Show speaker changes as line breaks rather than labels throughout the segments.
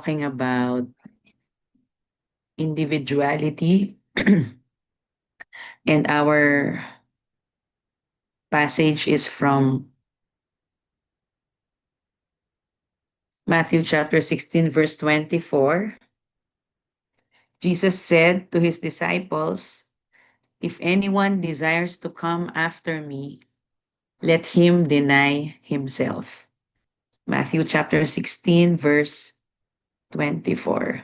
talking about individuality, and our passage is from Matthew chapter 16, verse 24. Jesus said to his disciples, "If anyone desires to come after me, let him deny himself." Matthew chapter 16, verse 24.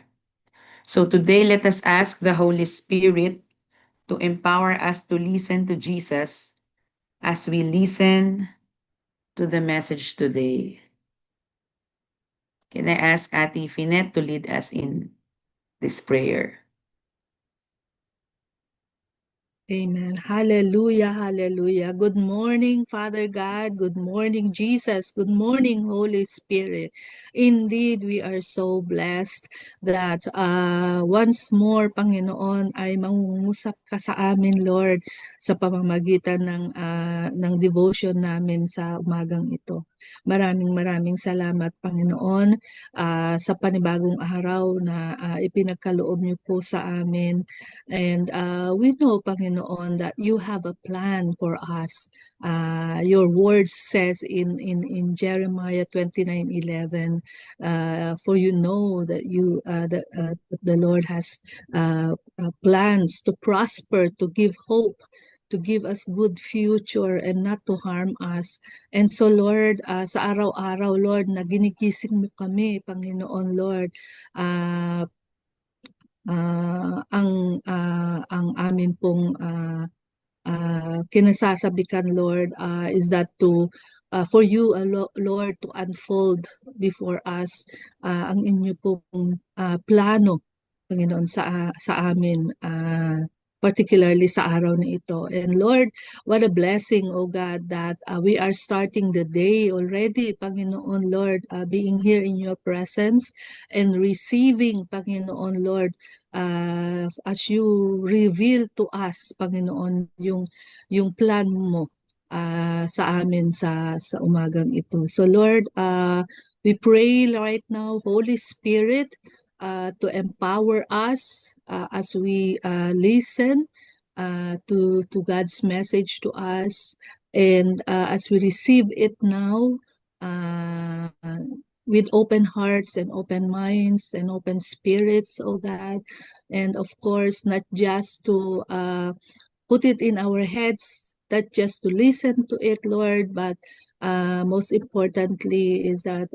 So today, let us ask the Holy Spirit to empower us to listen to Jesus as we listen to the message today. Can I ask Ati Finet to lead us in this prayer?
Amen. Hallelujah. Hallelujah. Good morning, Father God. Good morning, Jesus. Good morning, Holy Spirit. Indeed, we are so blessed that once more, Panginoon, ay mangungusap ka sa amin, Lord, sa pamamagitan ng devotion namin sa umagang ito. Maraming salamat, Panginoon, sa panibagong araw na ipinagkaloob niyo po sa amin. And we know, Panginoon, that you have a plan for us. Your word says in Jeremiah 29:11, for you know that the Lord has plans to prosper, to give hope, to give us good future and not to harm us. And so, Lord, sa araw-araw, Lord, na ginigising mo kami, Panginoon, Lord, ang amin pong kinasasabikan, Lord, is that for you, Lord, to unfold before us ang inyo pong plano, Panginoon, sa amin, particularly sa araw na ito. And Lord, what a blessing, oh God, that we are starting the day already, Panginoon, Lord, being here in your presence and receiving, Panginoon, Lord, as you reveal to us, Panginoon, yung plan mo sa amin sa umagang ito. So Lord, we pray right now, Holy Spirit, to empower us as we listen to God's message to us, and as we receive it now with open hearts and open minds and open spirits, oh God, and of course not just to put it in our heads, not just to listen to it, Lord, but most importantly is that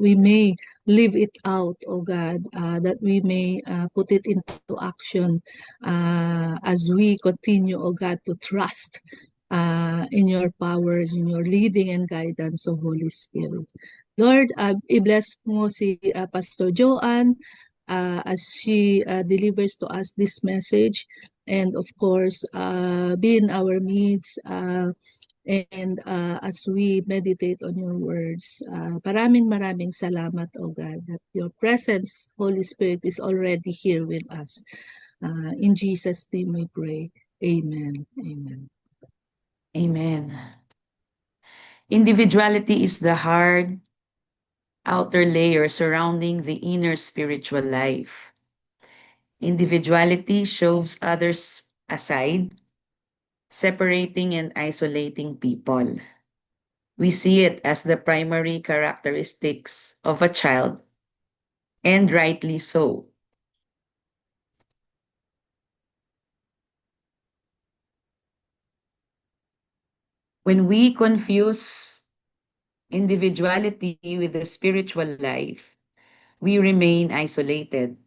we may live it out, oh God, that we may put it into action as we continue, oh God, to trust in your powers, in your leading and guidance of Holy Spirit. Lord, i-bless mo si Pastor Joanne as she delivers to us this message, and of course, be in our midst, and as we meditate on your words. Maraming salamat, O God, that your presence, Holy Spirit, is already here with us. In Jesus' name we pray. Amen. Amen.
Amen. Individuality is the hard outer layer surrounding the inner spiritual life. Individuality shoves others aside, separating and isolating people. We see it as the primary characteristics of a child, and rightly so. When we confuse individuality with the spiritual life, we remain isolated.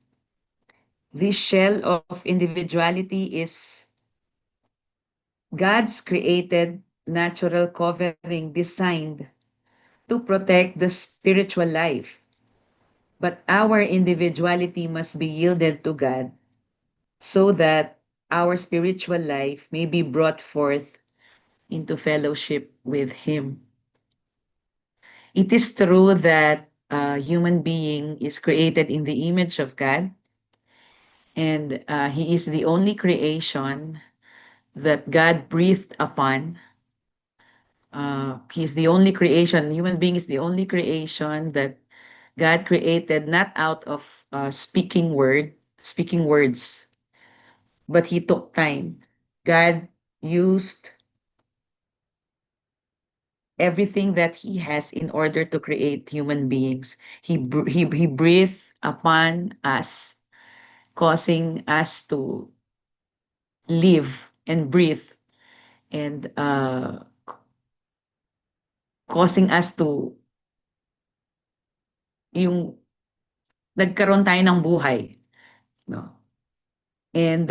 This shell of individuality is God's created natural covering designed to protect the spiritual life. But our individuality must be yielded to God so that our spiritual life may be brought forth into fellowship with Him. It is true that a human being is created in the image of God, and he is the only creation that God breathed upon. He's the only creation, human being is the only creation that God created not out of speaking words, but He took time. God used everything that He has in order to create human beings. He breathed upon us, causing us to live and breathe, and causing us to yung nagkaroon tayo ng buhay, no? And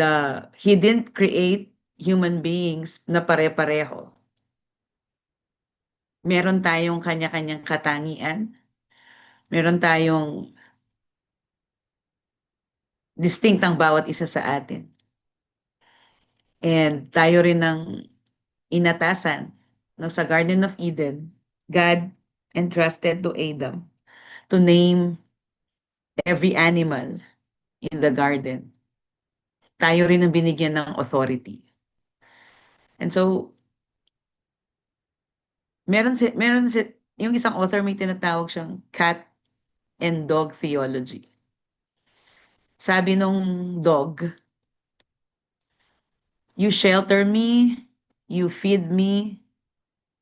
He didn't create human beings na pare-pareho. Meron tayong kanya-kanyang katangian, meron tayong distinct ang bawat isa sa atin. And tayo rin ng inatasan, no, sa Garden of Eden. God entrusted to Adam to name every animal in the garden. Tayo rin ang binigyan ng authority. And so, yung isang author may tinatawag siyang cat and dog theology. Sabi nung dog, you shelter me, you feed me,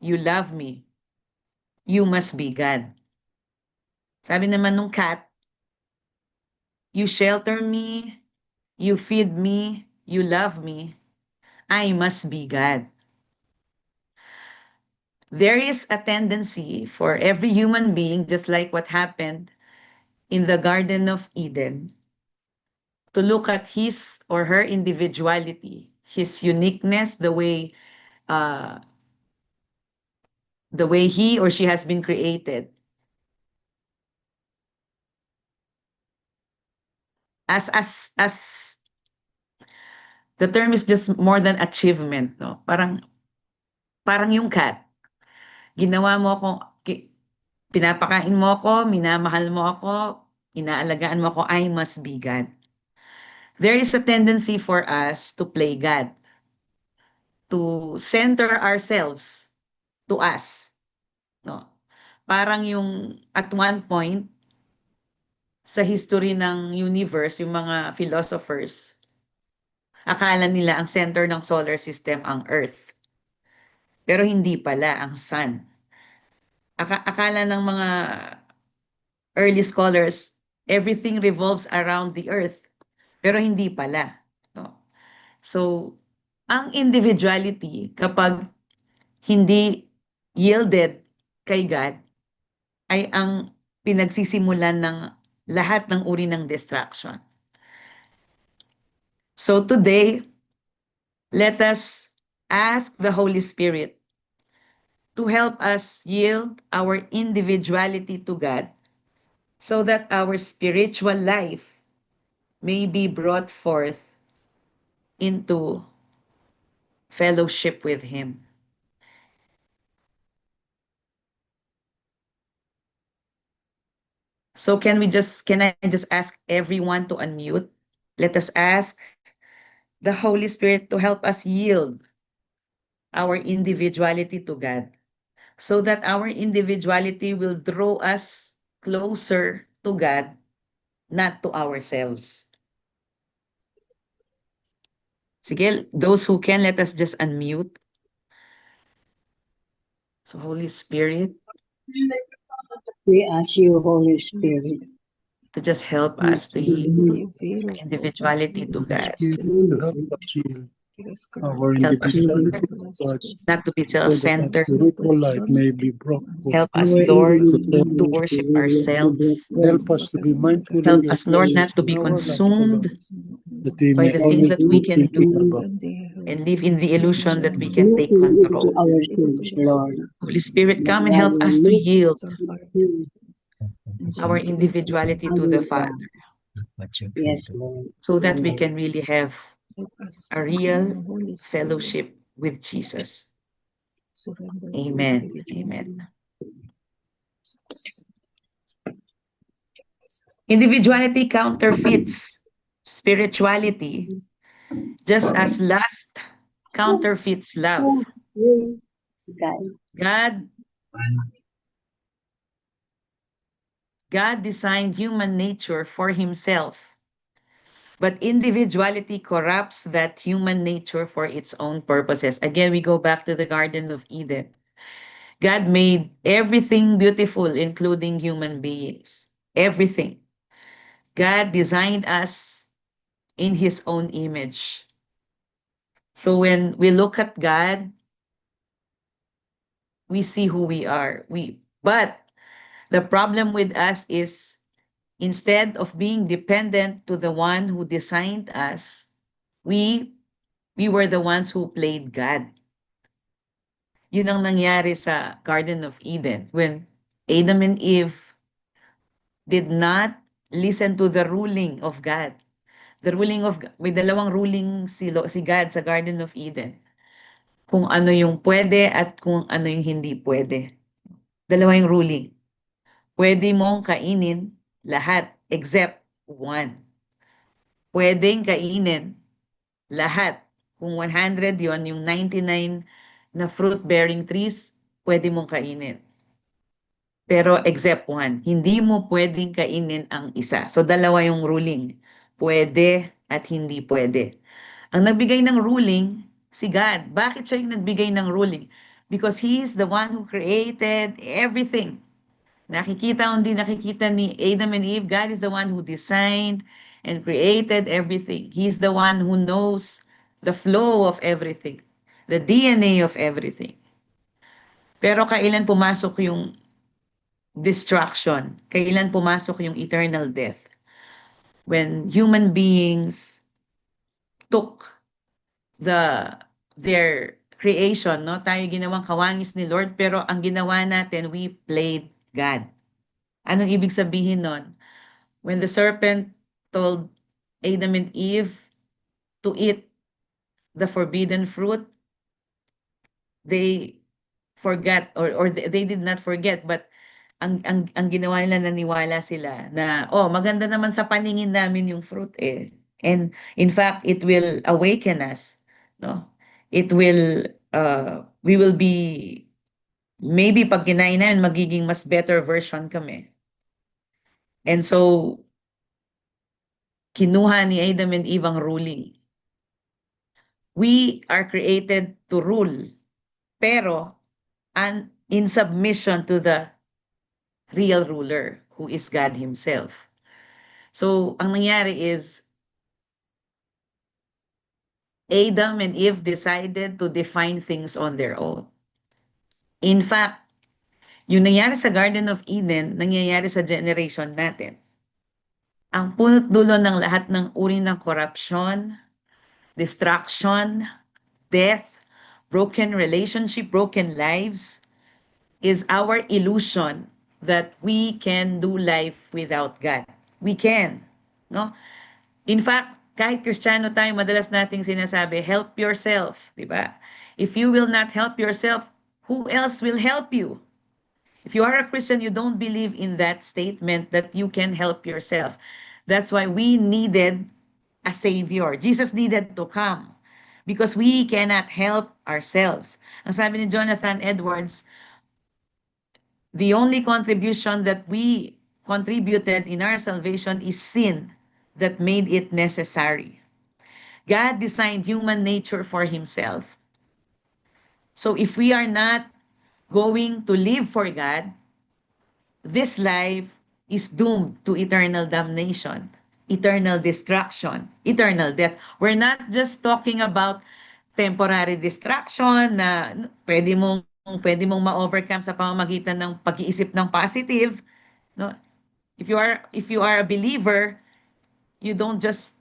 you love me. You must be God. Sabi naman nung cat, you shelter me, you feed me, you love me. I must be God. There is a tendency for every human being, just like what happened in the Garden of Eden, to look at his or her individuality, his uniqueness, uh, the way he or she has been created, as the term is just more than achievement, no? Parang yung cat, ginawa mo ako, pinapakain mo ako, minamahal mo ako, inaalagaan mo ako, I must be God. There is a tendency for us to play God, to center ourselves to us, no? Parang yung at one point sa history ng universe, yung mga philosophers, akala nila ang center ng solar system ang Earth. Pero hindi pala, ang Sun. Akala ng mga early scholars, everything revolves around the Earth. Pero hindi pala, no? So, ang individuality, kapag hindi yielded kay God, ay ang pinagsisimulan ng lahat ng uri ng distraction. So today, let us ask the Holy Spirit to help us yield our individuality to God so that our spiritual life may be brought forth into fellowship with Him. So can I just ask everyone to unmute? Let us ask the Holy Spirit to help us yield our individuality to God so that our individuality will draw us closer to God, not to ourselves. Sige, those who can, let us just unmute. So Holy Spirit,
We ask you, Holy Spirit,
to just help us to yield our individuality to God.
To help us heal our
Help us, Lord,
individuality,
not to be
so that our
self-centered.
spiritual life may be brought
Help
forth.
us,
our
Lord,
individuality
to worship ourselves.
Help us to be mindful
Help
in your
us, Lord, not to be
presence,
consumed
that we
by
may
the things
always
that we
be
can
thinking
do
about
and live in the illusion that we can take
looking into
control.
ourselves, Lord.
Holy Spirit, come and
That
help us to
we
yield
look into
our individuality to the Father
Yes, Lord.
so that we can really have a real fellowship with Jesus. Amen. Amen. Individuality counterfeits spirituality just as lust counterfeits love.
God.
God God designed human nature for himself, but individuality corrupts that human nature for its own purposes. Again, we go back to the Garden of Eden. God made everything beautiful, including human beings. Everything. God designed us in his own image. So when we look at God, we see who we are. But the problem with us is, instead of being dependent to the one who designed us, we we were the ones who played God. Yun ang nangyari sa Garden of Eden when Adam and Eve did not listen to the ruling of God. The ruling of may dalawang ruling si God sa Garden of Eden. Kung ano yung pwede at kung ano yung hindi pwede. Dalawa yung ruling. Pwede mong kainin lahat except one. Pwedeng kainin lahat. Kung 100 yon, yung 99 na fruit-bearing trees, pwede mong kainin. Pero except one, hindi mo pwedeng kainin ang isa. So dalawa yung ruling. Pwede at hindi pwede. Ang nagbigay ng ruling, si God. Bakit siya yung nagbigay ng ruling? Because He is the one who created everything. Nakikita o hindi nakikita ni Adam and Eve, God is the one who designed and created everything. He's the one who knows the flow of everything, the DNA of everything. Pero kailan pumasok yung destruction? Kailan pumasok yung eternal death? When human beings took their creation, no? Tayo ginawang kawangis ni Lord, pero ang ginawa natin, we played God. Anong ibig sabihin nun? When the serpent told Adam and Eve to eat the forbidden fruit, they forgot, or they did not forget, but ang ginawa nila, naniwala sila na, oh, maganda naman sa paningin namin yung fruit eh. And in fact, it will awaken us, no? It will, we will be, maybe pag kinain namin, magiging mas better version kami. And so, kinuha ni Adam and Eve ang ruling. We are created to rule, pero in submission to the real ruler, who is God Himself. So, ang nangyari is, Adam and Eve decided to define things on their own. In fact, yung nangyari sa Garden of Eden, nangyayari sa generation natin. Ang punot dulo ng lahat ng uri ng corruption, destruction, death, broken relationship, broken lives, is our illusion that we can do life without God. We can, no? In fact, kahit Kristiyano tayo, madalas nating sinasabi, help yourself, di ba? If you will not help yourself, who else will help you? If you are a Christian, you don't believe in that statement that you can help yourself. That's why we needed a Savior. Jesus needed to come because we cannot help ourselves. Ang sabi ni Jonathan Edwards, the only contribution that we contributed in our salvation is sin that made it necessary. God designed human nature for Himself. So if we are not going to live for God, this life is doomed to eternal damnation, eternal destruction, eternal death. We're not just talking about temporary distraction na pwede mong ma-overcome sa pamamagitan ng pag-iisip ng positive, no? If you are a believer, you don't just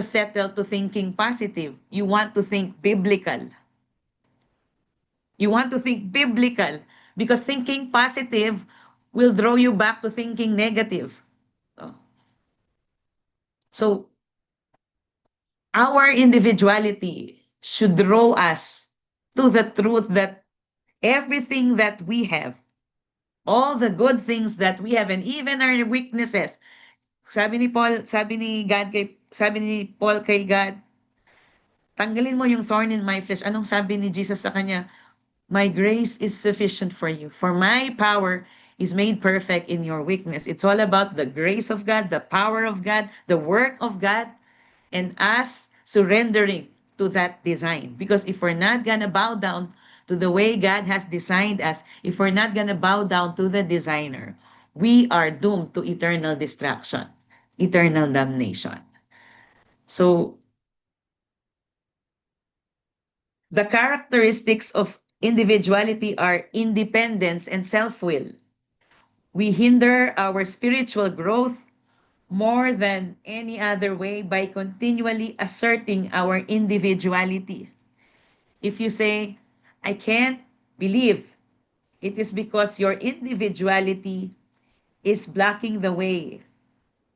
settle to thinking positive. You want to think biblical. You want to think biblical because thinking positive will draw you back to thinking negative. So our individuality should draw us to the truth that everything that we have, all the good things that we have, and even our weaknesses, sabi ni Paul kay God, tanggalin mo yung thorn in my flesh. Anong sabi ni Jesus sa kanya? My grace is sufficient for you, for my power is made perfect in your weakness. It's all about the grace of God, the power of God, the work of God, and us surrendering to that design. Because if we're not going to bow down to the way God has designed us, if we're not going to bow down to the designer, we are doomed to eternal destruction, eternal damnation. So, the characteristics of individuality are independence and self will. We hinder our spiritual growth more than any other way by continually asserting our individuality. If you say, I can't believe, it is because your individuality is blocking the way.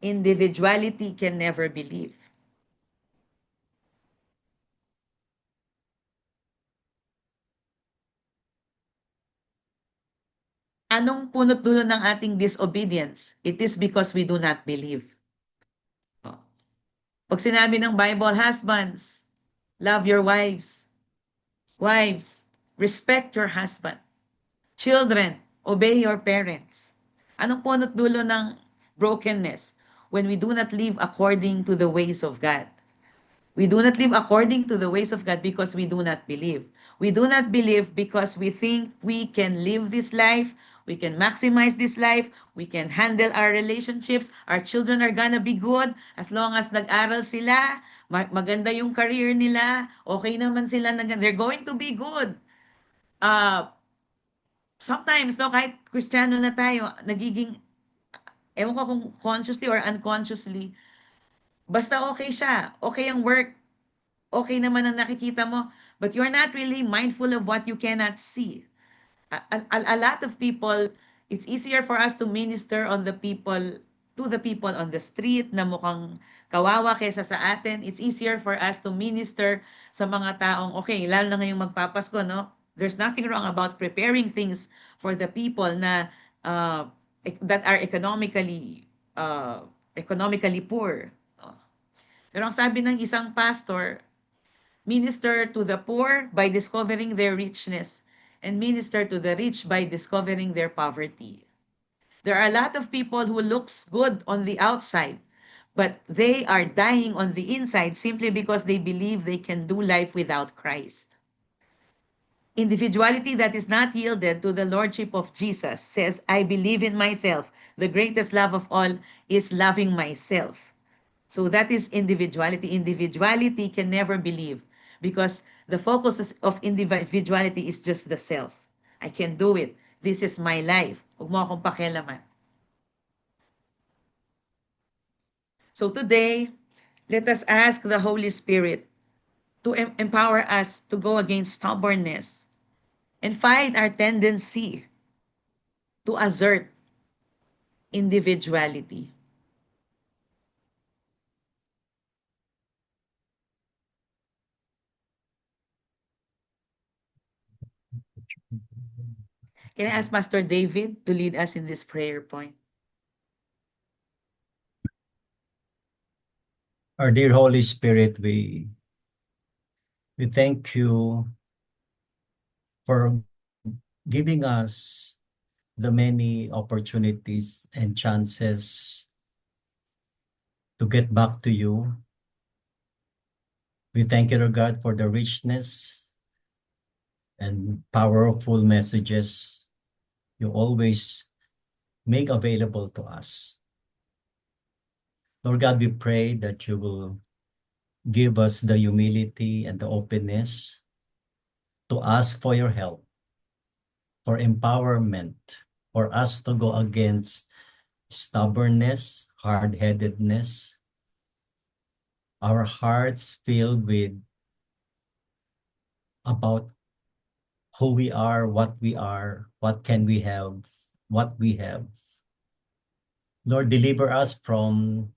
Individuality can never believe. Anong punot dulo ng ating disobedience? It is because we do not believe. Oh. Pag sinabi ng Bible, husbands, love your wives. Wives, respect your husband. Children, obey your parents. Anong punot dulo ng brokenness? When we do not live according to the ways of God. We do not live according to the ways of God because we do not believe. We do not believe because we think we can live this life, we can maximize this life, we can handle our relationships, our children are gonna be good as long as nag-aral sila, maganda yung career nila, okay naman sila, they're going to be good. Sometimes, no, kahit Kristiyano na tayo, nagiging, ewan ko kung consciously or unconsciously, basta okay siya, okay ang work, okay naman ang nakikita mo, but you're not really mindful of what you cannot see. A lot of people, it's easier for us to minister on the people, to the people on the street na mukhang kawawa kaysa sa atin. It's easier for us to minister sa mga taong, okay, lalo na ngayong magpapasko, no? There's nothing wrong about preparing things for the people na that are economically poor. Pero ang sabi ng isang pastor, minister to the poor by discovering their richness, and minister to the rich by discovering their poverty. There are a lot of people who looks good on the outside, but they are dying on the inside simply because they believe they can do life without Christ. Individuality that is not yielded to the lordship of Jesus says, I believe in myself. The greatest love of all is loving myself. So that is individuality. Individuality can never believe because the focus of individuality is just the self. I can do it. This is my life. Huwag mo akong pakialaman. So today, let us ask the Holy Spirit to empower us to go against stubbornness and fight our tendency to assert individuality. Can I ask Pastor David to lead us in this prayer point?
Our dear Holy Spirit, we thank you for giving us the many opportunities and chances to get back to you. We thank you, Lord God, for the richness and powerful messages you always make available to us. Lord God, we pray that you will give us the humility and the openness to ask for your help, for empowerment, for us to go against stubbornness, hard-headedness, our hearts filled with about who we are, what can we have, what we have. Lord, deliver us from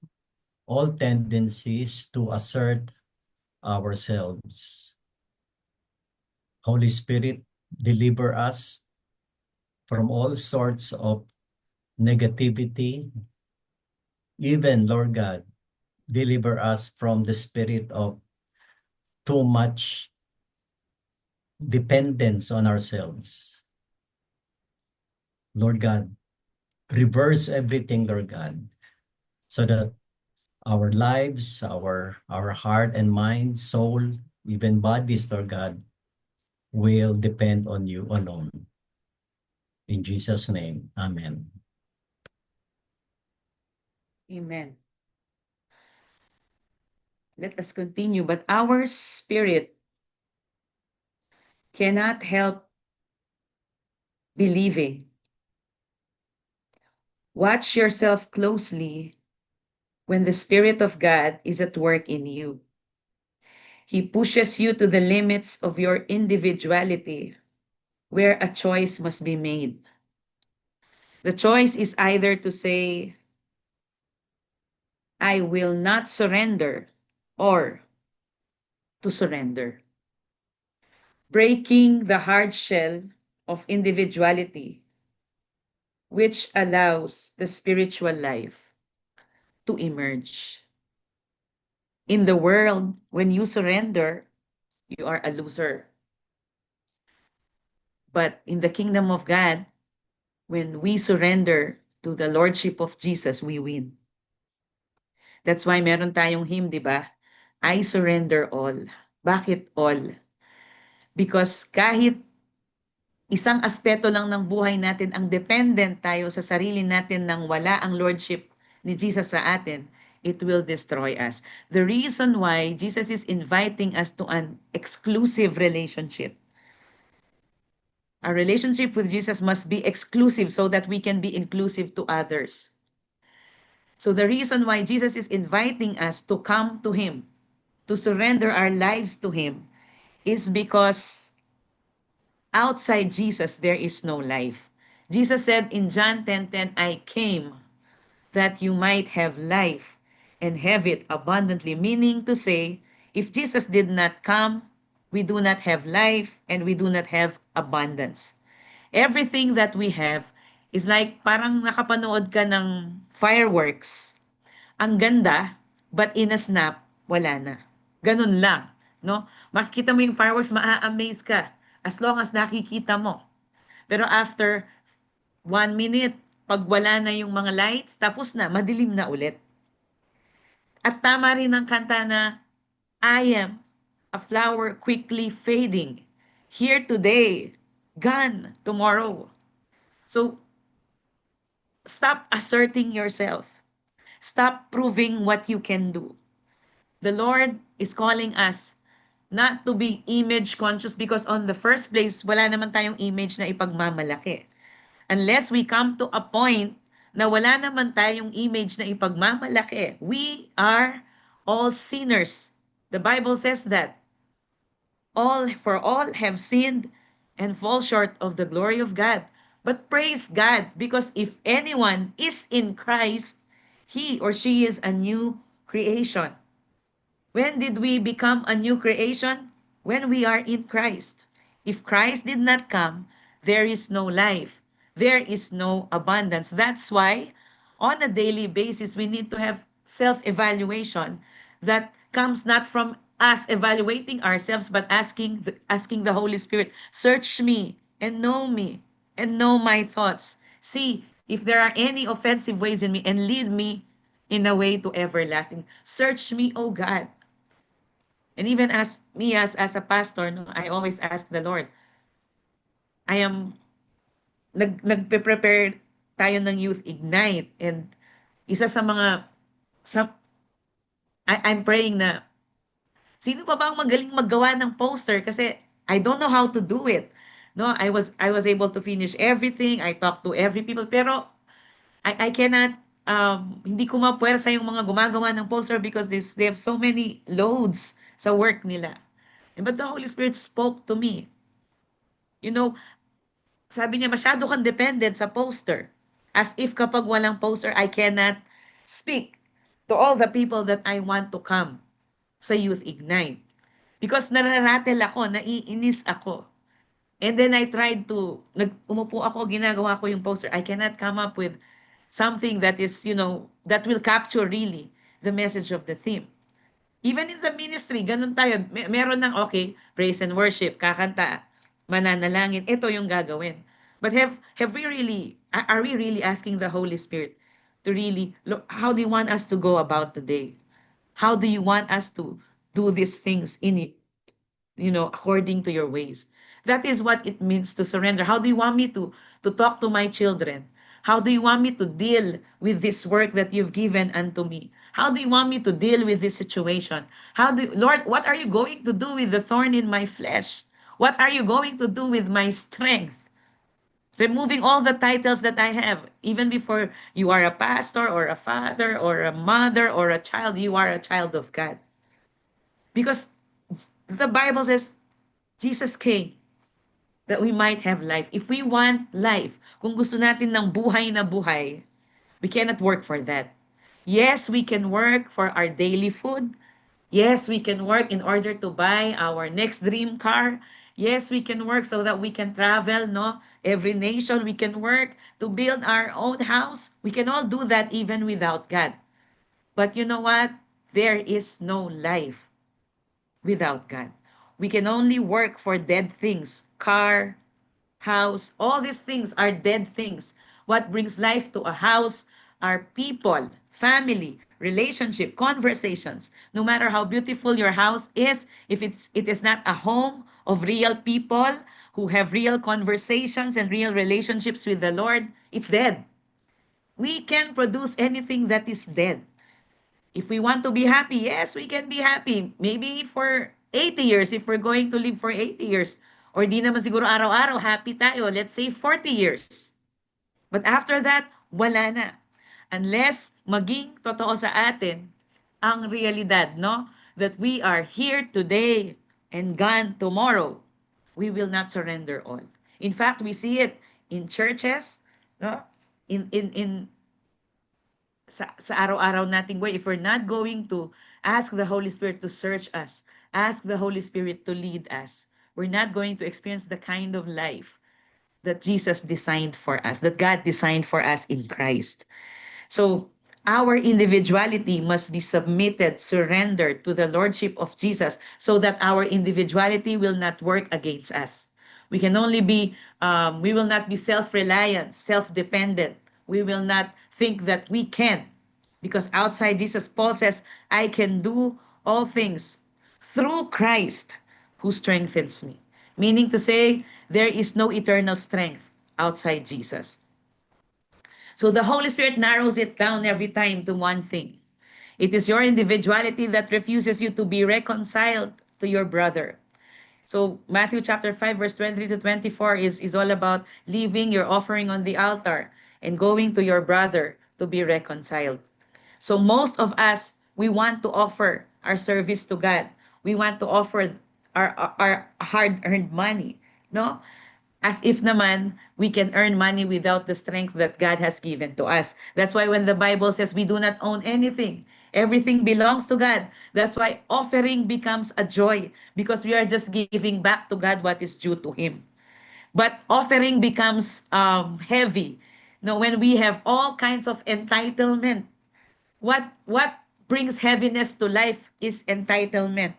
all tendencies to assert ourselves. Holy Spirit, deliver us from all sorts of negativity. Even, Lord God, deliver us from the spirit of too much dependence on ourselves. Lord God, reverse everything, Lord God, so that our lives, our heart and mind, soul, even bodies, Lord God, will depend on you alone. In Jesus' name, amen.
Amen. Let us continue. But our spirit cannot help believing. Watch yourself closely when the Spirit of God is at work in you. He pushes you to the limits of your individuality, where a choice must be made. The choice is either to say, I will not surrender, or to surrender. Breaking the hard shell of individuality, which allows the spiritual life to emerge. In the world, when you surrender, you are a loser. But in the kingdom of God, when we surrender to the Lordship of Jesus, we win. That's why meron tayong hymn, di ba? I surrender all. Bakit all? Because kahit isang aspeto lang ng buhay natin ang dependent tayo sa sarili natin nang wala ang Lordship ni Jesus sa atin, it will destroy us. The reason why Jesus is inviting us to an exclusive relationship. Our relationship with Jesus must be exclusive so that we can be inclusive to others. So the reason why Jesus is inviting us to come to Him, to surrender our lives to Him, is because outside Jesus, there is no life. Jesus said in John 10:10, I came that you might have life and have it abundantly. Meaning to say, if Jesus did not come, we do not have life and we do not have abundance. Everything that we have is like parang nakapanood ka ng fireworks. Ang ganda, but in a snap, wala na. Ganun lang, no? Makikita mo yung fireworks, maa-amaze ka as long as nakikita mo. Pero after 1 minute, pag wala na yung mga lights, tapos na, madilim na ulit. At tama rin ang kanta na, I am a flower quickly fading. Here today, gone tomorrow. So, stop asserting yourself. Stop proving what you can do. The Lord is calling us not to be image conscious because on the first place, wala naman tayong image na ipagmamalaki. Unless we come to a point na wala naman tayong image na ipagmamalaki, we are all sinners. The Bible says that all have sinned and fall short of the glory of God. But praise God, because if anyone is in Christ, he or she is a new creation. When did we become a new creation? When we are in Christ. If Christ did not come, there is no life. There is no abundance. That's why on a daily basis, we need to have self-evaluation that comes not from us evaluating ourselves, but asking the Holy Spirit, search me and know my thoughts. See if there are any offensive ways in me and lead me in a way to everlasting. Search me, O God. And even as me as a pastor, no, I always ask the Lord, I am nagpe-prepare tayo ng Youth Ignite, and isa sa mga I'm praying na sino pa ba ang magaling maggawa ng poster kasi I don't know how to do it. No, I was able to finish everything. I talked to every people pero I cannot hindi ko mapuwersa yung mga gumagawa ng poster because they have so many loads sa work nila. But the Holy Spirit spoke to me. You know, sabi niya, masyado kang dependent sa poster. As if kapag walang poster, I cannot speak to all the people that I want to come sa Youth Ignite. Because nararatel ako, naiinis ako. And then I tried to, umupo ako, ginagawa ko yung poster. I cannot come up with something that is, that will capture really the message of the theme. Even in the ministry, ganun tayo. Meron ng, okay, praise and worship, kakanta, mananalangin, ito yung gagawin. But have we really Are we really asking the Holy Spirit to really look, how do you want us to go about the day? How do you want us to do these things in it, according to your ways? That is what it means to surrender. How do you want me to talk to my children? How do you want me to deal with this work that you've given unto me? How do you want me to deal with this situation? Lord, what are you going to do with the thorn in my flesh? What are you going to do with my strength? Removing all the titles that I have, even before you are a pastor or a father or a mother or a child, you are a child of God. Because the Bible says Jesus came that we might have life. If we want life, kung gusto natin ng buhay na buhay, we cannot work for that. Yes, we can work for our daily food. Yes, we can work in order to buy our next dream car. Yes, we can work so that we can travel, no? Every nation, we can work to build our own house. We can all do that even without God. But you know what? There is no life without God. We can only work for dead things. Car, house, all these things are dead things. What brings life to a house are people, family, relationship, conversations. No matter how beautiful your house is, if it is not a home of real people who have real conversations and real relationships with the Lord, it's dead. We can produce anything that is dead. If we want to be happy, yes, we can be happy. Maybe for 80 years, if we're going to live for 80 years. Or di naman siguro araw-araw, happy tayo. Let's say 40 years. But after that, wala na. Unless maging totoo sa atin ang realidad, no? That we are here today and gone tomorrow. We will not surrender all. In fact, we see it in churches, no? In sa araw-araw nating way, if we're not going to ask the Holy Spirit to search us, ask the Holy Spirit to lead us, we're not going to experience the kind of life that Jesus designed for us, that God designed for us in Christ. So our individuality must be submitted, surrendered to the Lordship of Jesus so that our individuality will not work against us. We can only be, we will not be self-reliant, self-dependent. We will not think that we can. Because outside Jesus, Paul says, I can do all things through Christ who strengthens me. Meaning to say, there is no eternal strength outside Jesus. So the Holy Spirit narrows it down every time to one thing. It is your individuality that refuses you to be reconciled to your brother. So Matthew chapter 5, verse 23 to 24 is all about leaving your offering on the altar and going to your brother to be reconciled. So most of us, we want to offer our service to God. We want to offer our hard-earned money, no? As if naman we can earn money without the strength that God has given to us. That's why when the Bible says we do not own anything, everything belongs to God. That's why offering becomes a joy because we are just giving back to God what is due to Him. But offering becomes heavy. No, when we have all kinds of entitlement. What brings heaviness to life is entitlement.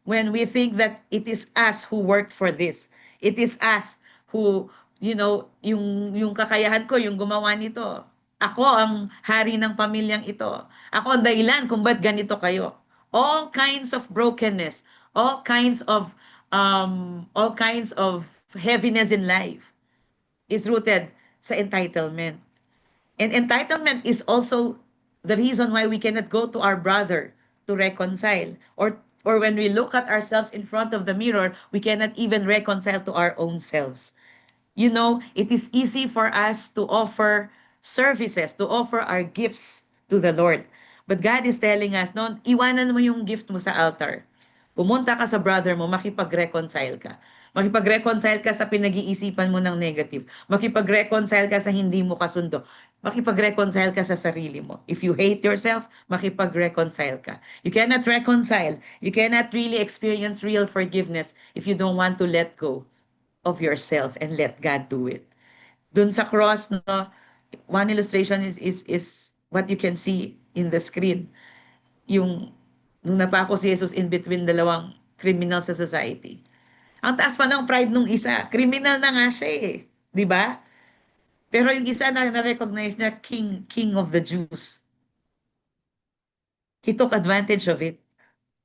When we think that it is us who worked for this. It is us who, yung kakayahan ko, yung gumawa nito. Ako ang hari ng pamilyang ito. Ako ang dahilan kung ba't ganito kayo. All kinds of brokenness, all kinds of heaviness in life is rooted sa entitlement. And entitlement is also the reason why we cannot go to our brother to reconcile. Or when we look at ourselves in front of the mirror, we cannot even reconcile to our own selves. It is easy for us to offer services, to offer our gifts to the Lord. But God is telling us, no, iwanan mo yung gift mo sa altar. Pumunta ka sa brother mo, makipag-reconcile ka. Makipag-reconcile ka sa pinag-iisipan mo ng negative. Makipag-reconcile ka sa hindi mo kasundo. Makipag-reconcile ka sa sarili mo. If you hate yourself, makipag-reconcile ka. You cannot reconcile. You cannot really experience real forgiveness if you don't want to let go of yourself and let God do it. Dun sa cross, no, one illustration is what you can see in the screen. Nung napako si Jesus in between dalawang criminal sa society. Ang taas pa ng pride nung isa. Criminal na nga siya eh. Di ba? Pero yung isa na-recognize niya, King of the Jews. He took advantage of it.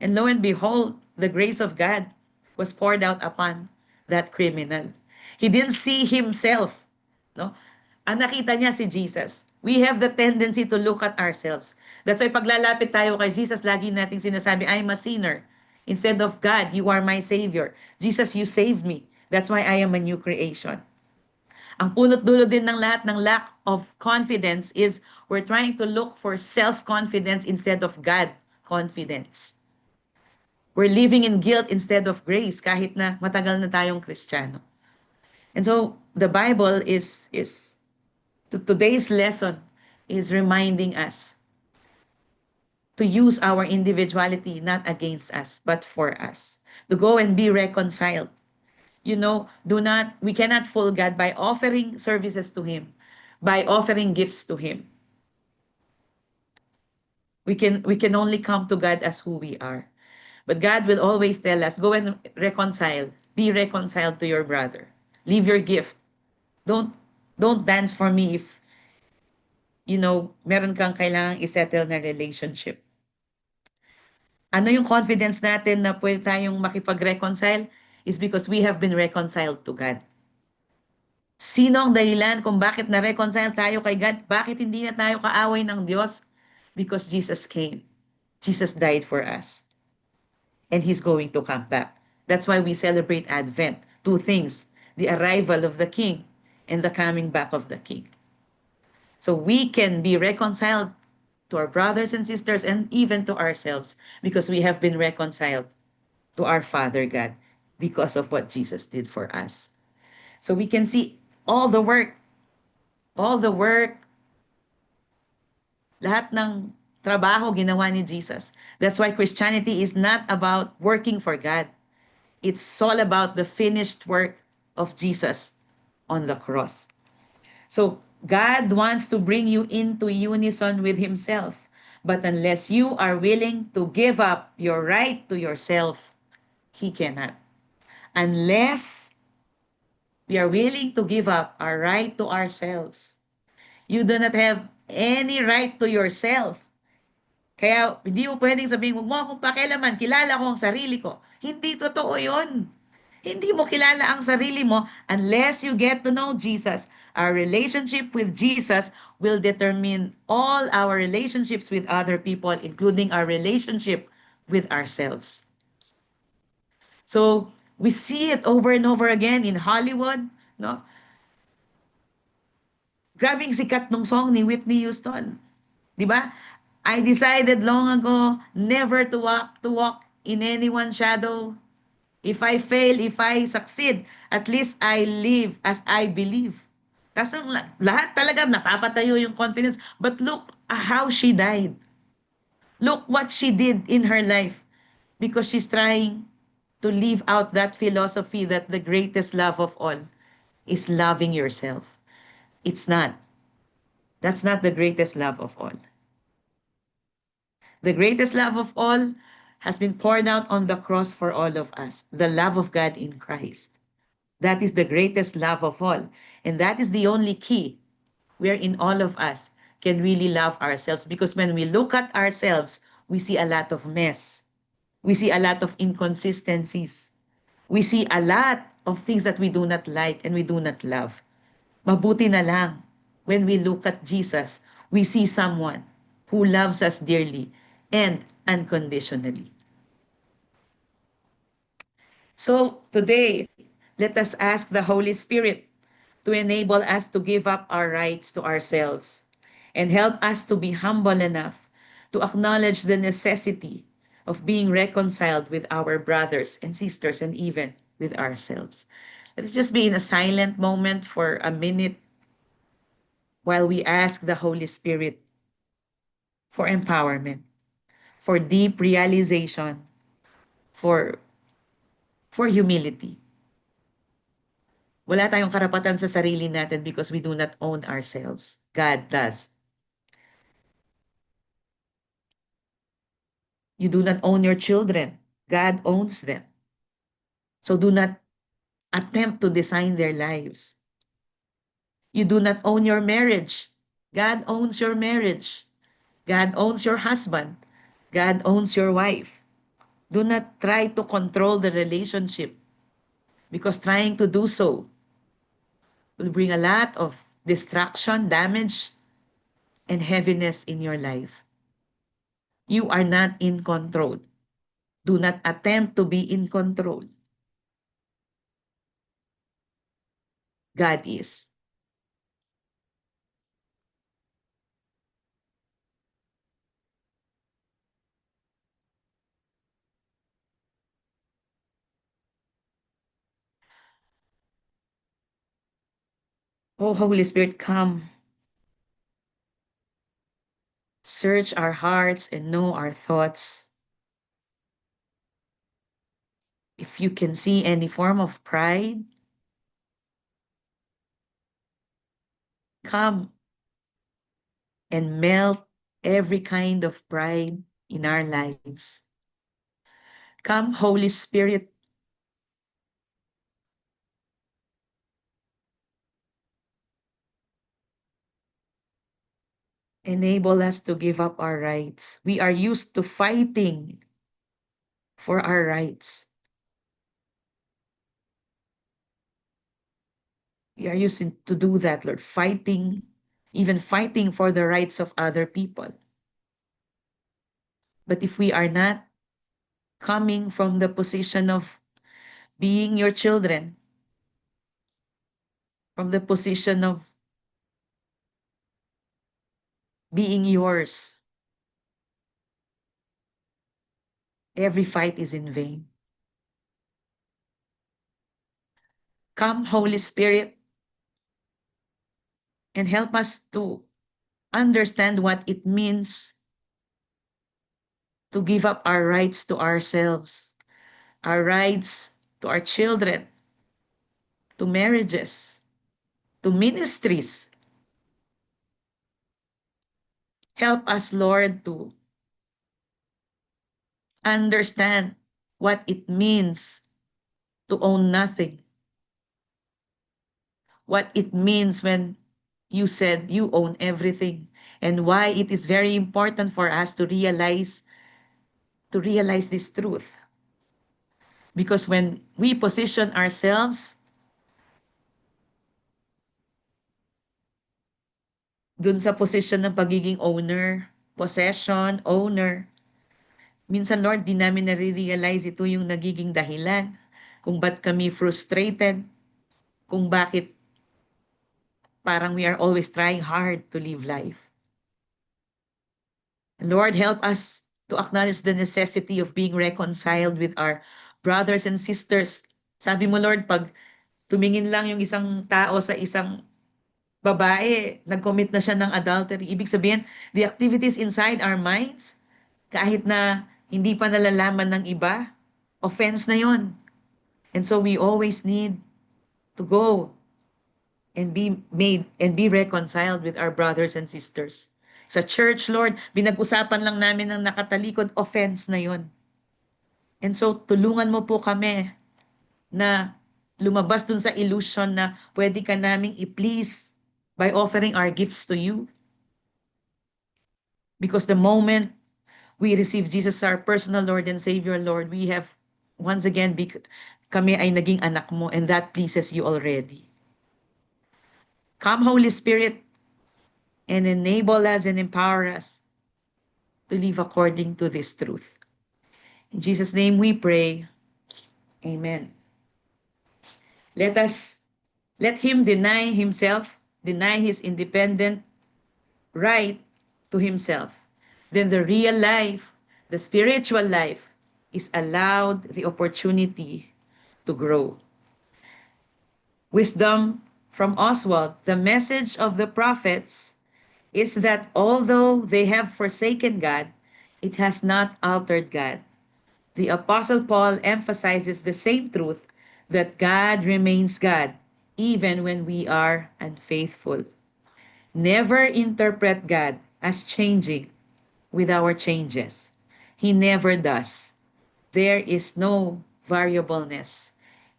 And lo and behold, the grace of God was poured out upon that criminal. He didn't see himself. No? Ang nakita niya si Jesus. We have the tendency to look at ourselves. That's why paglalapit tayo kay Jesus, lagi nating sinasabi, I'm a sinner. Instead of God, you are my Savior. Jesus, you saved me. That's why I am a new creation. Ang punot dulo din ng lahat ng lack of confidence is we're trying to look for self-confidence instead of God confidence. We're living in guilt instead of grace kahit na matagal na tayong Kristiyano. And so the Bible today's lesson is reminding us to use our individuality not against us but for us, to go and be reconciled. We cannot fool God by offering services to Him, by offering gifts to Him. We can only come to God as who we are. But God will always tell us, go and reconcile. Be reconciled to your brother. Leave your gift. Don't dance for me if meron kang kailangang isettle na relationship. Ano yung confidence natin na pwede tayong makipag-reconcile is because we have been reconciled to God. Sino ang dahilan kung bakit na-reconcile tayo kay God? Bakit hindi na tayo kaaway ng Diyos? Because Jesus came. Jesus died for us. And He's going to come back. That's why we celebrate Advent. Two things, the arrival of the King and the coming back of the King. So we can be reconciled to our brothers and sisters and even to ourselves because we have been reconciled to our Father God because of what Jesus did for us. So we can see all the work, lahat ng trabaho ginawa ni Jesus. That's why Christianity is not about working for God. It's all about the finished work of Jesus on the cross. So God wants to bring you into unison with Himself. But unless you are willing to give up your right to yourself, He cannot. Unless we are willing to give up our right to ourselves, you do not have any right to yourself. Kaya hindi mo pwedeng sabihin, huwag mo akong pakialaman, kilala ko ang sarili ko. Hindi totoo yun. Hindi mo kilala ang sarili mo unless you get to know Jesus. Our relationship with Jesus will determine all our relationships with other people, including our relationship with ourselves. So, we see it over and over again in Hollywood, no? Grabing sikat nung song ni Whitney Houston. 'Di ba? I decided long ago never to walk in anyone's shadow. If I fail, if I succeed, at least I live as I believe. Tapos lahat talaga napapatayo yung confidence. But look how she died. Look what she did in her life. Because she's trying to live out that philosophy that the greatest love of all is loving yourself. It's not. That's not the greatest love of all. The greatest love of all has been poured out on the cross for all of us. The love of God in Christ. That is the greatest love of all. And that is the only key wherein all of us can really love ourselves. Because when we look at ourselves, we see a lot of mess. We see a lot of inconsistencies. We see a lot of things that we do not like and we do not love. Mabuti na lang when we look at Jesus, we see someone who loves us dearly and unconditionally. So today, let us ask the Holy Spirit to enable us to give up our rights to ourselves and help us to be humble enough to acknowledge the necessity of being reconciled with our brothers and sisters and even with ourselves. Let's just be in a silent moment for a minute while we ask the Holy Spirit for empowerment, for deep realization, for humility. Wala tayong karapatan sa sarili natin because we do not own ourselves. God does. You do not own your children. God owns them. So do not attempt to design their lives. You do not own your marriage. God owns your marriage. God owns your husband. God owns your wife. Do not try to control the relationship, because trying to do so will bring a lot of distraction, damage, and heaviness in your life. You are not in control. Do not attempt to be in control. God is. Oh, Holy Spirit, come. Search our hearts and know our thoughts. If you can see any form of pride, come and melt every kind of pride in our lives. Come, Holy Spirit, enable us to give up our rights. We are used to fighting for our rights. We are used to do that, Lord, fighting, even fighting for the rights of other people. But if we are not coming from the position of being your children, from the position of being yours, every fight is in vain. Come, Holy Spirit, and help us to understand what it means to give up our rights to ourselves, our rights to our children, to marriages, to ministries. Help us, Lord, to understand what it means to own nothing, what it means when you said you own everything, and why it is very important for us to realize this truth. Because when we position ourselves dun sa position ng pagiging owner, possession, owner, minsan, Lord, di namin nare-realize ito yung nagiging dahilan kung ba't kami frustrated, kung bakit parang we are always trying hard to live life. Lord, help us to acknowledge the necessity of being reconciled with our brothers and sisters. Sabi mo, Lord, pag tumingin lang yung isang tao sa isang babae, nag-commit na siya ng adultery. Ibig sabihin, the activities inside our minds, kahit na hindi pa nalalaman ng iba, offense na yon. And so we always need to go and be made and be reconciled with our brothers and sisters. Sa church, Lord, binag-usapan lang namin ng nakatalikod, offense na yon. And so tulungan mo po kami na lumabas dun sa illusion na pwede ka naming i-please by offering our gifts to you. Because the moment we receive Jesus our personal Lord and Savior, Lord, we have once again, kami ay naging anak mo, and that pleases you already. Come, Holy Spirit, and enable us and empower us to live according to this truth. In Jesus' name we pray. Amen. Let him deny himself, deny his independent right to himself. Then the real life, the spiritual life, is allowed the opportunity to grow. Wisdom from Oswald: the message of the prophets is that although they have forsaken God, it has not altered God. The Apostle Paul emphasizes the same truth, that God remains God even when we are unfaithful. Never interpret God as changing with our changes. He never does. There is no variableness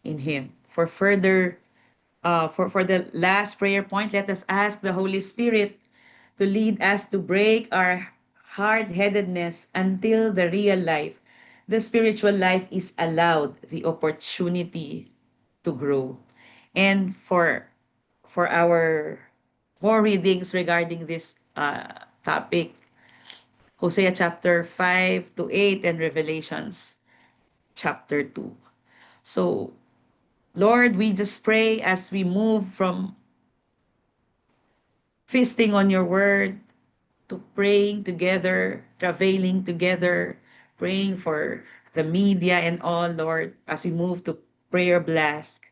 in him. For further for the last prayer point, let us ask the Holy Spirit to lead us to break our hard-headedness until the real life, the spiritual life, is allowed the opportunity to grow. And for our more readings regarding this topic, Hosea chapter 5 to 8 and Revelations chapter 2. So, Lord, we just pray as we move from feasting on your word to praying together, travailing together, praying for the media and all, Lord, as we move to prayer blast.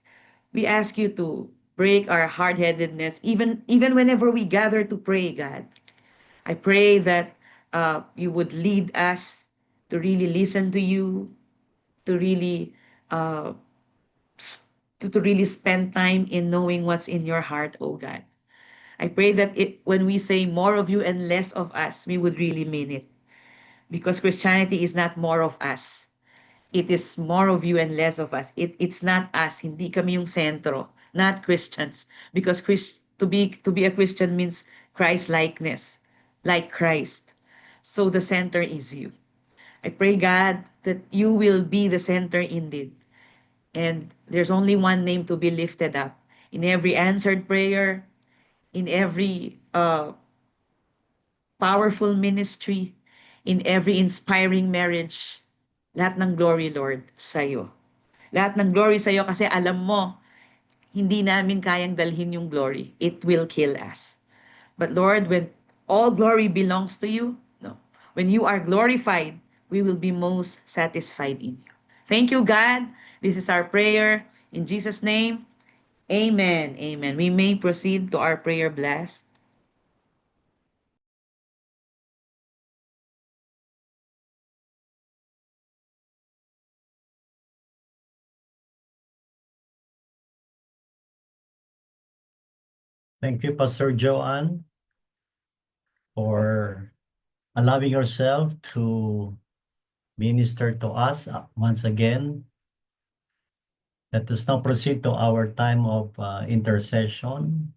We ask you to break our hard-headedness, even whenever we gather to pray, God. I pray that you would lead us to really listen to you, to really uh, to really spend time in knowing what's in your heart, oh God. I pray that when we say more of you and less of us, we would really mean it. Because Christianity is not more of us. It is more of you and less of us. It's not us. Hindi kami yung sentro. Not Christians. Because to be a Christian means Christ likeness. Like Christ. So the center is you. I pray, God, that you will be the center indeed. And there's only one name to be lifted up. In every answered prayer, in every powerful ministry, in every inspiring marriage, lahat ng glory, Lord, sa'yo. Lahat ng glory sa'yo kasi alam mo, hindi namin kayang dalhin yung glory. It will kill us. But Lord, when all glory belongs to you, no. When you are glorified, we will be most satisfied in you. Thank you, God. This is our prayer. In Jesus' name, amen. Amen. We may proceed to our prayer blast.
Thank you, Pastor Joanne, for allowing yourself to minister to us once again. Let us now proceed to our time of intercession.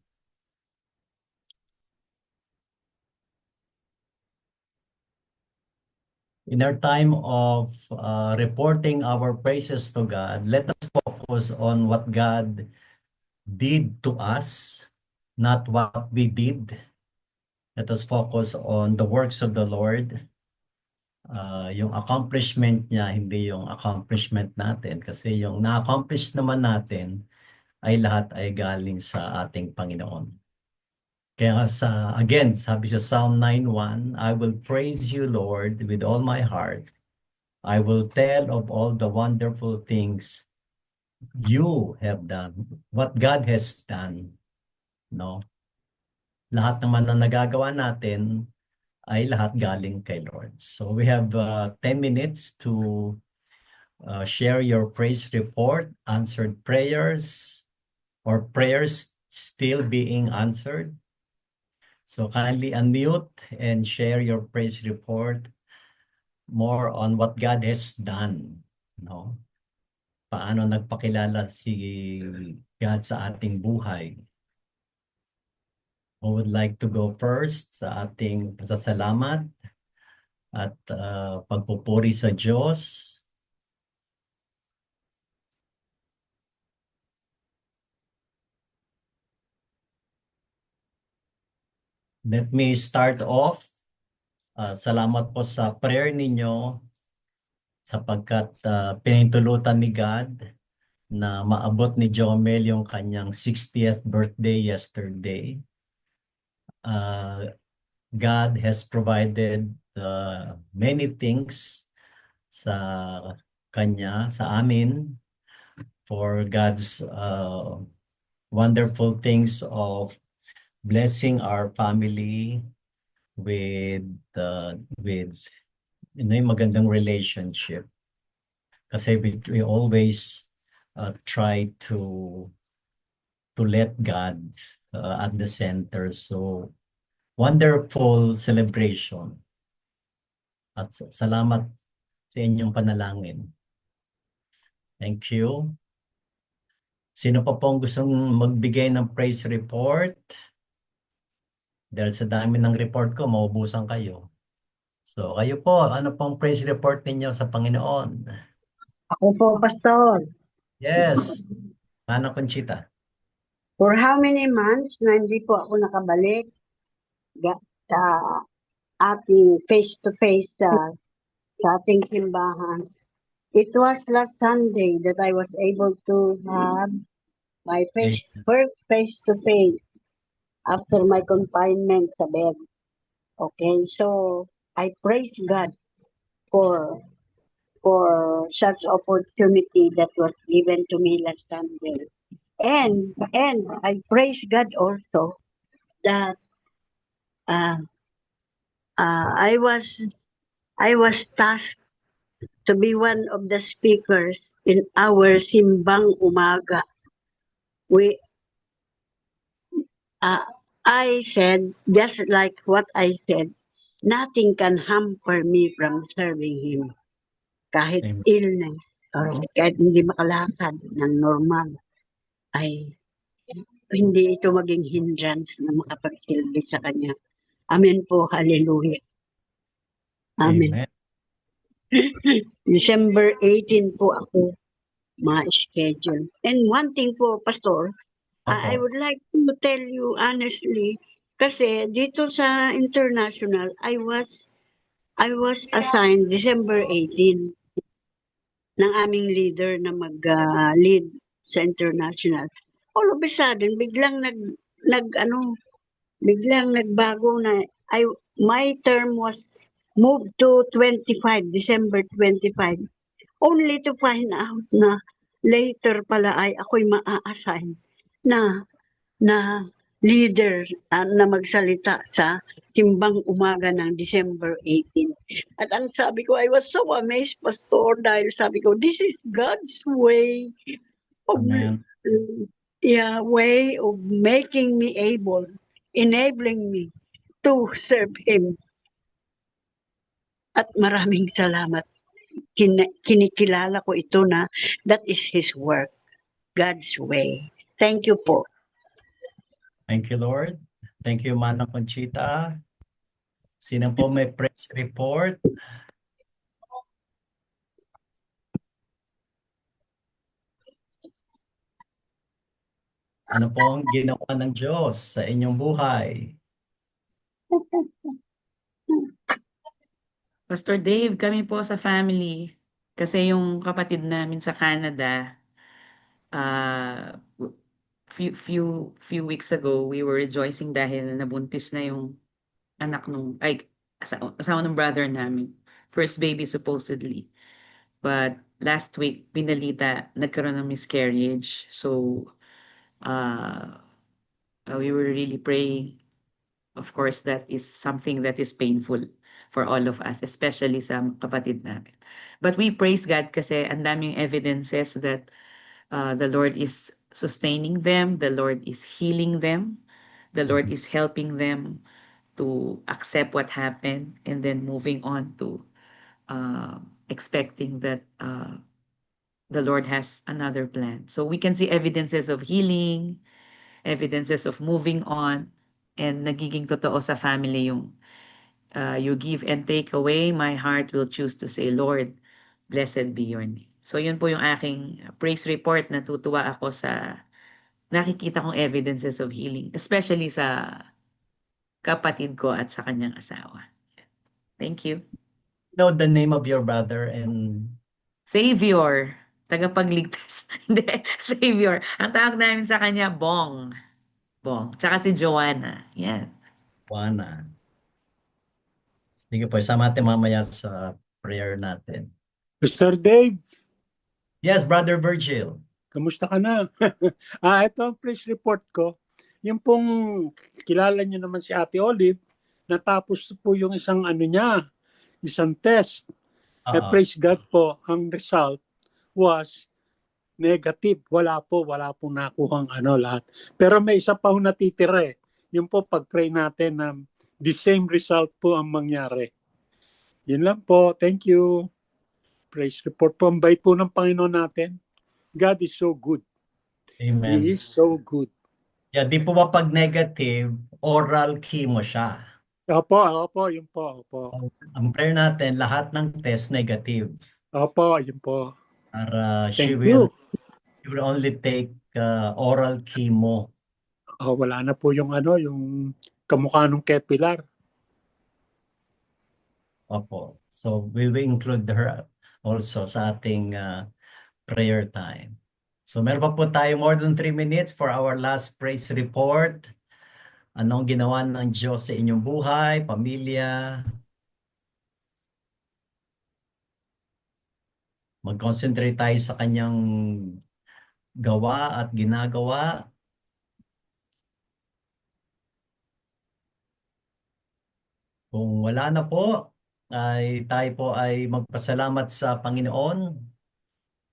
In our time of reporting our praises to God, let us focus on what God did to us, not what we did. Let us focus on the works of the Lord. Yung accomplishment niya, hindi yung accomplishment natin. Kasi yung na-accomplish naman natin ay lahat ay galing sa ating Panginoon. Kaya again, sabi sa Psalm 9:1, I will praise you, Lord, with all my heart. I will tell of all the wonderful things you have done, what God has done. No? Lahat naman na nagagawa natin ay lahat galing kay Lord. So we have 10 minutes to share your praise report, answered prayers, or prayers still being answered. So kindly unmute and share your praise report more on what God has done. No? Paano nagpakilala si God sa ating buhay. Who would like to go first sa ating pasasalamat at pagpupuri sa Diyos? Let me start off. Salamat po sa prayer ninyo sapagkat pinintulutan ni God na maabot ni Jomel yung kanyang 60th birthday yesterday. God has provided many things sa kanya, sa amin, for God's wonderful things of blessing our family with yung magandang relationship. Kasi we always try to let God at the center. So wonderful celebration. At salamat sa inyong panalangin. Thank you. Sino pa pong gustong magbigay ng praise report? Dahil sa dami ng report ko, maubusan kayo. So, kayo po, ano pong praise report ninyo sa Panginoon?
Ako po, Pastor.
Yes, Ana Conchita.
For how many months na hindi po ako nakabalik sa ating face-to-face sa ating simbahan. It was last Sunday that I was able to have my first face-to-face after my confinement sa bed. Okay, so I praise God for such opportunity that was given to me last Sunday. And I praise God also that I was tasked to be one of the speakers in our Simbang Umaga. I said, just like what I said, nothing can hamper me from serving Him. Kahit
Amen.
illness, or kahit hindi makalakad ng normal, ay hindi ito maging hindrance na makapagsilbi sa Kanya. Amen po, hallelujah. Amen.
Amen.
December 18 po ako ma-schedule. And one thing po, Pastor, I
Opo.
would like to tell you honestly, kasi dito sa international, I was assigned December 18 ng aming leader na mag-lead sa international. All of a sudden, biglang nagbago na my term was moved to 25, December 25. Only to find out na later pala ay ako'y maa-assign na leader na magsalita sa Simbang Umaga ng December 18. At ang sabi ko, I was so amazed, Pastor, dahil sabi ko, this is God's way of,
Amen.
way of making me able, enabling me to serve Him. At maraming salamat. Kinikilala ko ito na that is His work, God's way. Thank you po.
Thank you, Lord. Thank you, Mana Conchita. Sino po may praise report? Ano po ang ginawa ng Diyos sa inyong buhay?
Pastor Dave, kami po sa family, kasi yung kapatid namin sa Canada, uh, few weeks ago, we were rejoicing dahil nabuntis na yung anak asawa ng brother namin. First baby supposedly. But last week, pinalita, nagkaroon ng miscarriage. So, we were really praying. Of course, that is something that is painful for all of us, especially sa kapatid namin. But we praise God kasi ang daming evidences that the Lord is sustaining them, the Lord is healing them, the Lord is helping them to accept what happened and then moving on to expecting that the Lord has another plan. So we can see evidences of healing, evidences of moving on, and nagiging totoo sa family yung you give and take away, my heart will choose to say, Lord, blessed be your name. So yun po yung aking praise report. Natutuwa ako sa nakikita kong evidences of healing, especially sa kapatid ko at sa kanyang asawa. Thank you.
Know the name of your brother and
Savior, tagapagligtas. Hindi, Savior. Ang tawag namin sa kanya, Bong. Bong. Tsaka si Joanna. Yan.
Juana. Sige po, sama natin mamaya sa prayer natin.
Mr. Dave,
Yes, Brother Virgil.
kamusta ka na? Ito ang praise report ko. Yung pong kilala niyo naman si Ate Olive, natapos po yung isang isang test. Praise God po, ang result was negative. Wala pong nakuhang lahat. Pero may isa pa natitira eh. Yung po pag-pray natin na the same result po ang mangyari. Yun lang po. Thank you. Praise report po. Ang bait po ng Panginoon natin. God is so good.
Amen.
He is so good.
Yeah, di po ba pag negative, oral chemo siya?
Opo, yun po, opo.
Ang prayer natin, lahat ng test negative.
Opo, yun po.
Para she
Thank you.
will only take oral chemo.
Wala na po yung yung kamukha nung kay Pilar.
Opo. So we will include her also sa ating prayer time. So meron pa po tayo more than 3 minutes for our last praise report. Anong ginawa ng Diyos sa inyong buhay, pamilya? Mag-concentrate tayo sa kanyang gawa at ginagawa. Kung wala na po, ay tayo po ay magpasalamat sa Panginoon.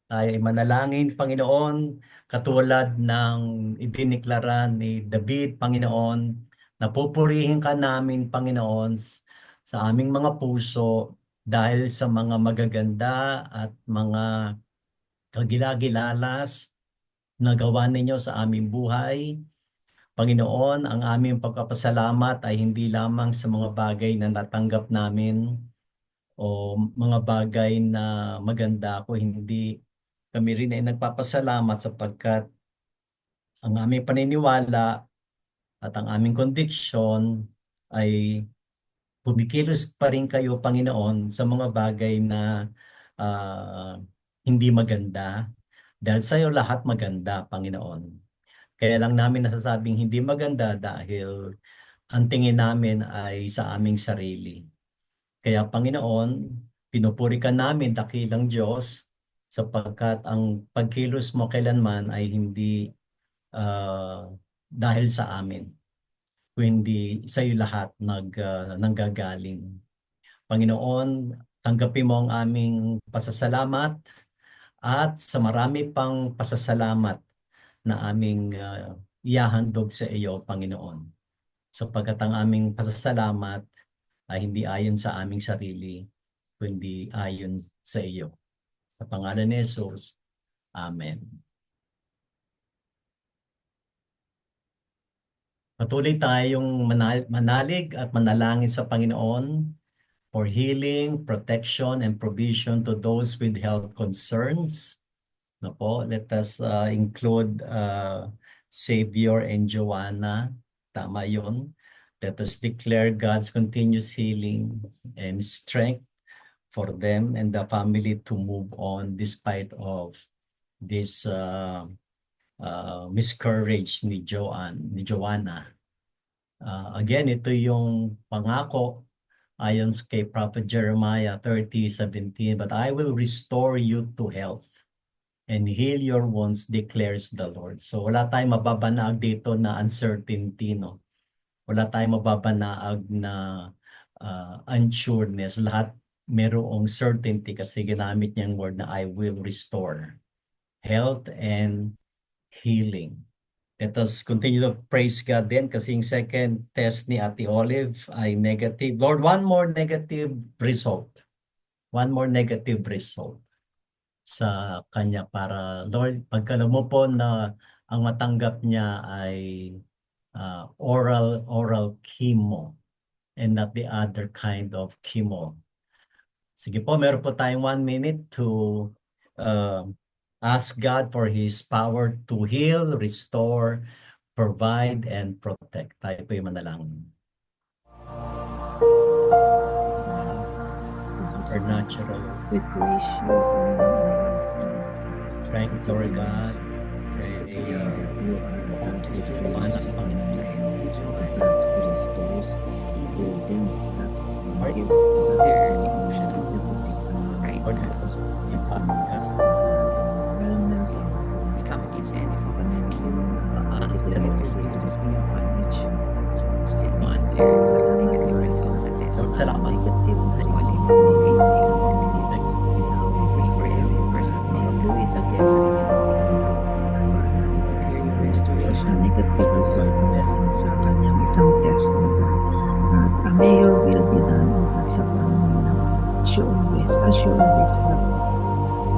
Tayo ay manalangin, Panginoon, katulad ng idiniklara ni David, Panginoon, na pupurihin ka namin, Panginoon, sa aming mga puso dahil sa mga magaganda at mga kagilagilalas na gawa ninyo sa aming buhay. Panginoon, ang aming pagpapasalamat ay hindi lamang sa mga bagay na natanggap namin o mga bagay na maganda, ko hindi kami rin ay nagpapasalamat sapagkat ang aming paniniwala at ang aming conviction ay kumikilos pa rin kayo, Panginoon, sa mga bagay na hindi maganda. Dahil sa iyo lahat maganda, Panginoon. Kaya lang namin nasasabing hindi maganda dahil ang tingin namin ay sa aming sarili. Kaya Panginoon, pinupuri ka namin, dakilang Diyos, sapagkat ang pagkilos mo kailanman ay hindi dahil sa amin, kundi sa iyo lahat nanggagaling. Panginoon, tanggapin mo ang aming pasasalamat at sa marami pang pasasalamat na aming ihahandog sa iyo, Panginoon. Sapagkat ang aming pasasalamat ay hindi ayon sa aming sarili, kundi ayon sa iyo. Sa pangalan ni Jesus, Amen. Patuloy tayong manalig at manalangin sa Panginoon for healing, protection, and provision to those with health concerns. No po, let us include Savior and Joanna. Tama yun. Let us declare God's continuous healing and strength for them and the family to move on despite of this miscarriage ni Joanna. Again, ito yung pangako ayon kay Prophet Jeremiah 30:17, but I will restore you to health and heal your wounds, declares the Lord. So wala tayong mababanaag dito na uncertainty, no? Wala tayong mababanaag na unsureness. Lahat merong certainty kasi ginamit niyang word na I will restore health and healing. Let us continue to praise God din kasi yung second test ni Ate Olive ay negative. Lord, one more negative result. One more negative result sa kanya para, Lord, pagkala mo po na ang matanggap niya ay oral chemo and not the other kind of chemo. Sige po, meron po tayong 1 minute to ask God for His power to heal, restore, provide, and protect. Tayo po yung manalangin. Supernatural.
We praise you, Panginoon.
Thank you, Lord God.
That you are the God who heals,
Panginoon.
the God who restores, who brings back gifts to
Their
the
emotional right
Lord,
now.
because we
As
have
wellness, our wellness,
We come against any form of healing.
Panginoon, declare
Let
your
your
healing
justice be upon each
God's works.
sit on their negative results at this.
Lord, salamat.
Negative na
Lord,
result.
we
Praise
see
you,
you.
Lord. Now we
Pray for
declare
every person
may
in
do it again,
suffering.
Father. We
Declare your
declare
restoration.
na negative result mo dahil sa kanyang isang test, O God. At may your will be done, O God, sa buhay niya. As you always have.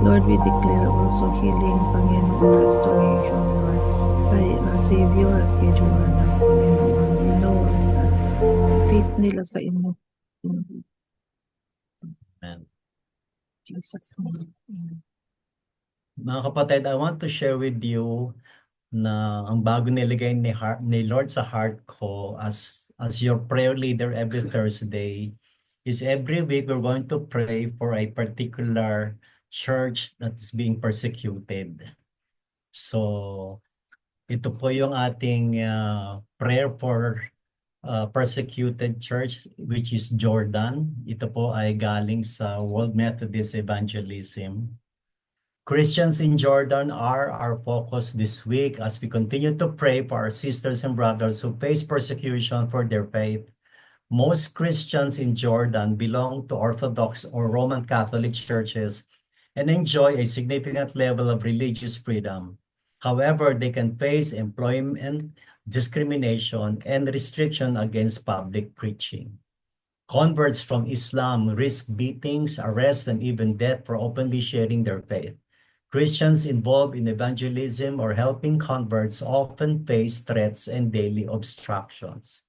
Lord, we declare also healing, Panginoon, restoration, Lord. kay Savior at kay Joanna, Panginoon. You know ang faith nila sa imo. In
Amen.
Jesus' name. Amen.
Mga kapatid, I want to share with you na ang bago nilagay ni Lord sa heart ko as your prayer leader every Thursday is every week we're going to pray for a particular church that is being persecuted. So, ito po yung ating prayer for persecuted church, which is Jordan. Ito po ay galing sa World Methodist Evangelism. Christians in Jordan are our focus this week as we continue to pray for our sisters and brothers who face persecution for their faith. Most Christians in Jordan belong to Orthodox or Roman Catholic churches and enjoy a significant level of religious freedom. However, they can face employment discrimination and restriction against public preaching. Converts from Islam risk beatings, arrest, and even death for openly sharing their faith. Christians involved in evangelism or helping converts often face threats and daily obstructions.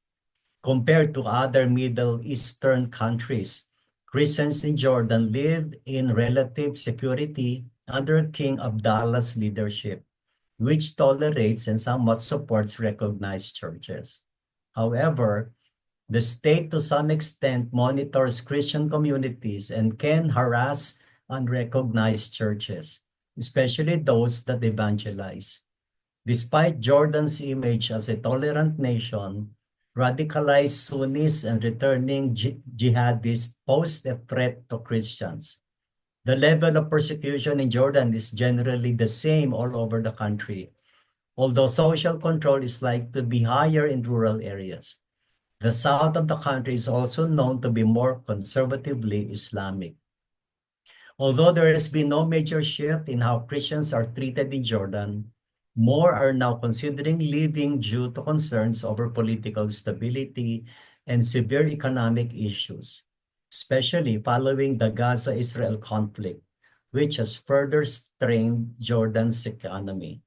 Compared to other Middle Eastern countries, Christians in Jordan live in relative security under King Abdallah's leadership, which tolerates and somewhat supports recognized churches. However, the state to some extent monitors Christian communities and can harass unrecognized churches, especially those that evangelize. Despite Jordan's image as a tolerant nation, radicalized Sunnis and returning jihadists pose a threat to Christians. The level of persecution in Jordan is generally the same all over the country, although social control is likely to be higher in rural areas. The south of the country is also known to be more conservatively Islamic. Although there has been no major shift in how Christians are treated in Jordan, more are now considering leaving due to concerns over political stability and severe economic issues, especially following the Gaza-Israel conflict, which has further strained Jordan's economy.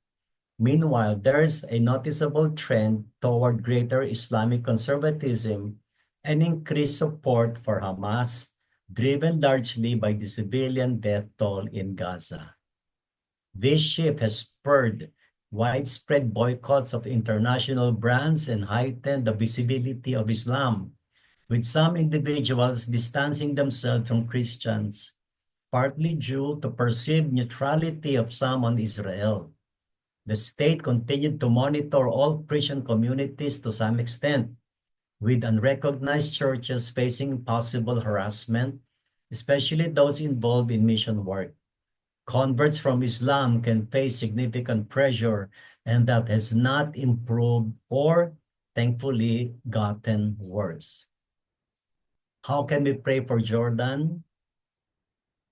Meanwhile, there is a noticeable trend toward greater Islamic conservatism and increased support for Hamas, driven largely by the civilian death toll in Gaza. This shift has spurred widespread boycotts of international brands and heightened the visibility of Islam, with some individuals distancing themselves from Christians, partly due to perceived neutrality of some on Israel. The state continued to monitor all Christian communities to some extent, with unrecognized churches facing possible harassment, especially those involved in mission work. Converts from Islam can face significant pressure, and that has not improved or, thankfully, gotten worse. How can we pray for Jordan?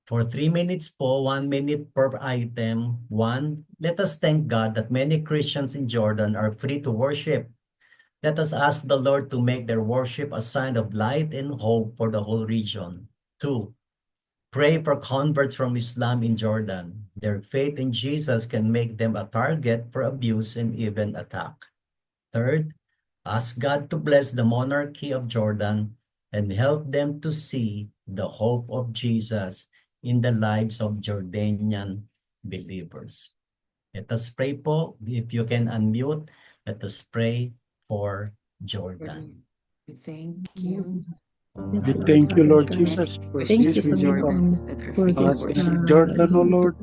For 3 minutes po, 1 minute per item. 1, let us thank God that many Christians in Jordan are free to worship. Let us ask the Lord to make their worship a sign of light and hope for the whole region. 2, pray for converts from Islam in Jordan. Their faith in Jesus can make them a target for abuse and even attack. 3, ask God to bless the monarchy of Jordan and help them to see the hope of Jesus in the lives of Jordanian believers. Let us pray po. If you can unmute, let us pray for Jordan.
We thank you.
Yes,
We thank you, Lord
God.
Jesus, for
Thank you,
this
Jordan
Panginoon,
that are
for
free to
this
Jordan, O
yung
Lord,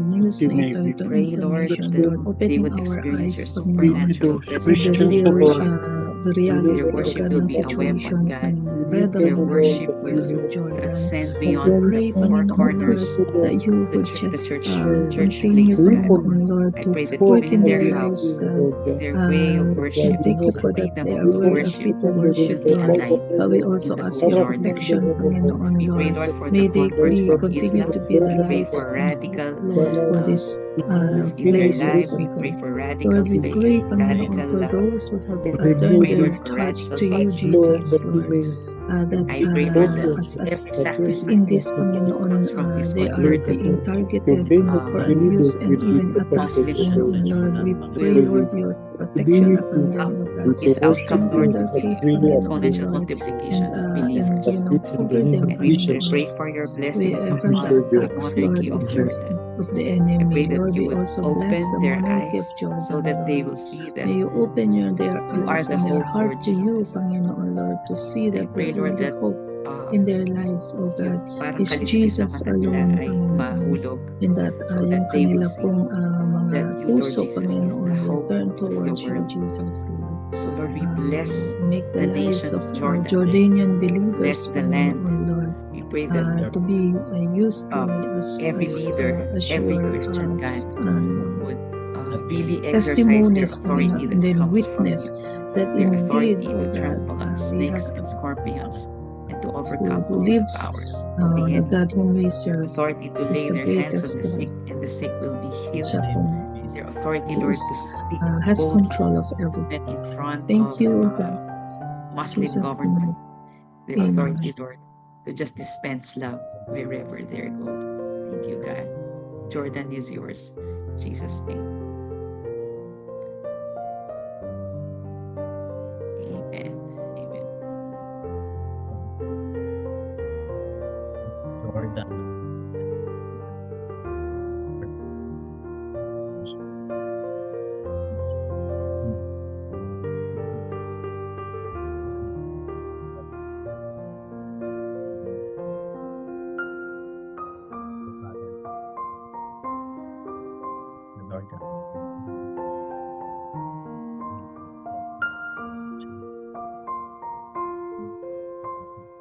news
you
na
may
ito,
be
itong
pray, Lord,
information,
that
Lord.
they
Opening
would
our
experience your
eyes,
free
Panginoon,
supernatural
those
to the
presence in
Christians,
their
O Lord.
worship.
the reality,
Their
O
worship
God,
will
ng
be a weapon,
situations
God.
ng brethren
Their
and
worship
believers
will
of Jordan.
transcend
We
beyond the
pray,
four
Panginoon, Lord,
corners
that you
the
would just
church
continue,
place, God.
Panginoon, Lord,
I
to
pray that
work
even in
in
their
their lives,
house,
God.
their way of worship,
Thank you
the
for that they
freedom
are
to
very
worship
free to worship,
will be
Lord.
aligned
But we
in
also
the
ask
whole
your
Jordan.
protection, Panginoon,
We pray,
Lord.
Lord, for the
May they
converts
be
from
continue to
Islam.
be the
We pray
light
for
and hope,
radical
Lord, for these
in their
places,
life.
oh
We
God.
pray for radical
Lord, we
faith,
pray, Panginoon,
radical
for
love.
those who have
We
turned
pray,
their
Lord, for
hearts
radical
to you,
faith.
Jesus, Lord. that
I pray, Lord, that
as
every
in
sacrifice
this,
that
Panginoon,
comes from this
they are
community,
being targeted for abuse and even attack.
Muslim
Panginoon, Lord, we pray,
will
Lord, your protection upon them, O God.
its outcome,
Strengthen
Lord,
their
will
faith,
be
Panginoon,
exponential
Lord,
multiplication of
and
believers.
cover them,
And we
Panginoon.
pray for your
We
blessing
from the
upon the
attacks, Lord,
monarchy of Jordan.
of the
I
enemy.
pray that
Lord,
you
we
would
also bless
open
the
their
monarchy of
eyes
Jordan,
so that they
Lord.
will see that
May you open their
you are
eyes
the
and their
hope,
heart
Lord
to you,
Jesus.
Panginoon, Lord, to see
I
that
pray,
their
Lord,
only
that
hope in their lives, oh God,
yung parang
is
kaligpitan
Jesus
man na nila
alone,
ay
Panginoon.
mahulog
And that
so that
yung
they will
kanila
see
pong mga
that you, Lord
puso,
Jesus, is the
Panginoon, will
hope
turn
of the
towards you,
world.
Jesus, Lord.
So, Lord, we bless
Make the
the
lives
nation
of
of Jordan.
Jordanian
Bless
believers,
the land.
Panginoon, Lord,
We pray that
to be used, Lord,
every leader,
as
every
your
Christian God would really exercise their
testimonies,
authority
Panginoon, and
that
then
comes from
witness
you.
that
Their
indeed,
authority
oh
to
God,
trample on
we have
snakes and scorpions and to overcome
who
all the
lives,
powers of the
the
enemy.
God whom we
Their
serve
authority to
is
lay
the
their hands on
greatest
the sick
God.
and the sick will be healed.
Siya pong
Their authority,
who
Lord,
is,
to speak
has
boldly
control of everything.
even in front
Thank
of
you, O God.
Muslim
Jesus'
government.
name.
Their
Amen.
authority, Lord, to just dispense love wherever they go. Thank you, God. Jordan is yours. In Jesus' name. Amen. Amen.
Jordan.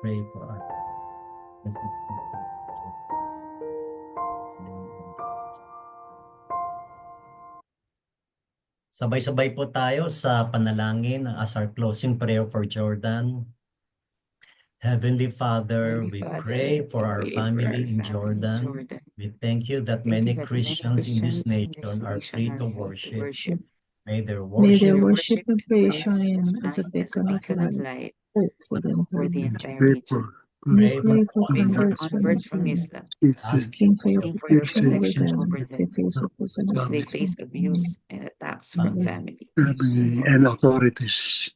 Pray for us. Sabay-sabay po tayo sa panalangin as our closing prayer for Jordan. Heavenly Father,
Heavenly
we
Father,
pray for
we
our
pray for
family
our
in
family in
Jordan.
Jordan.
We thank you that
Thank you
many
that many
Christians in this
Christians in this
nation are
nation
free
are
to
free to
worship.
worship.
May their
May their
worship
worship and praise
shine
shine as a
as a
beacon of
beacon of
light,
light
hope for the
for
entire
the
world.
entire region.
We
pray
pray for
Pray for
converts from
converts from
Islam,
Islam,
asking for your
asking for your
protection over
protection
them
over
as
them
they face
as they face abuse and attacks from family
and authorities.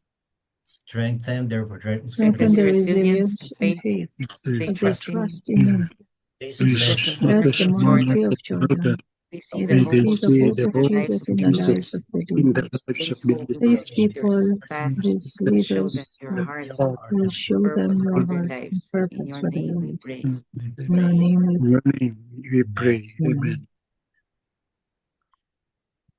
strengthen their
Strengthen their
resilience
resilience
and
and
faith
faith
they
as they
trust in you.
trust in you.
Please
Bless
bless
the
Bless the
monarchy of
monarchy
Jordan.
of Jordan.
They see
May
the
they
hope
see
of
the hope
Jesus
of
in the lives
Jesus
of
in the lives
believers.
of
In the
believers.
lives of
These hope
These
believers.
people,
path
these
will show them
leaders,
your heart,
will show them
purpose
your
for their
heart and
lives. In
purpose
your
for their
name we
lives.
pray.
In your name we
In your name we pray.
pray.
Amen.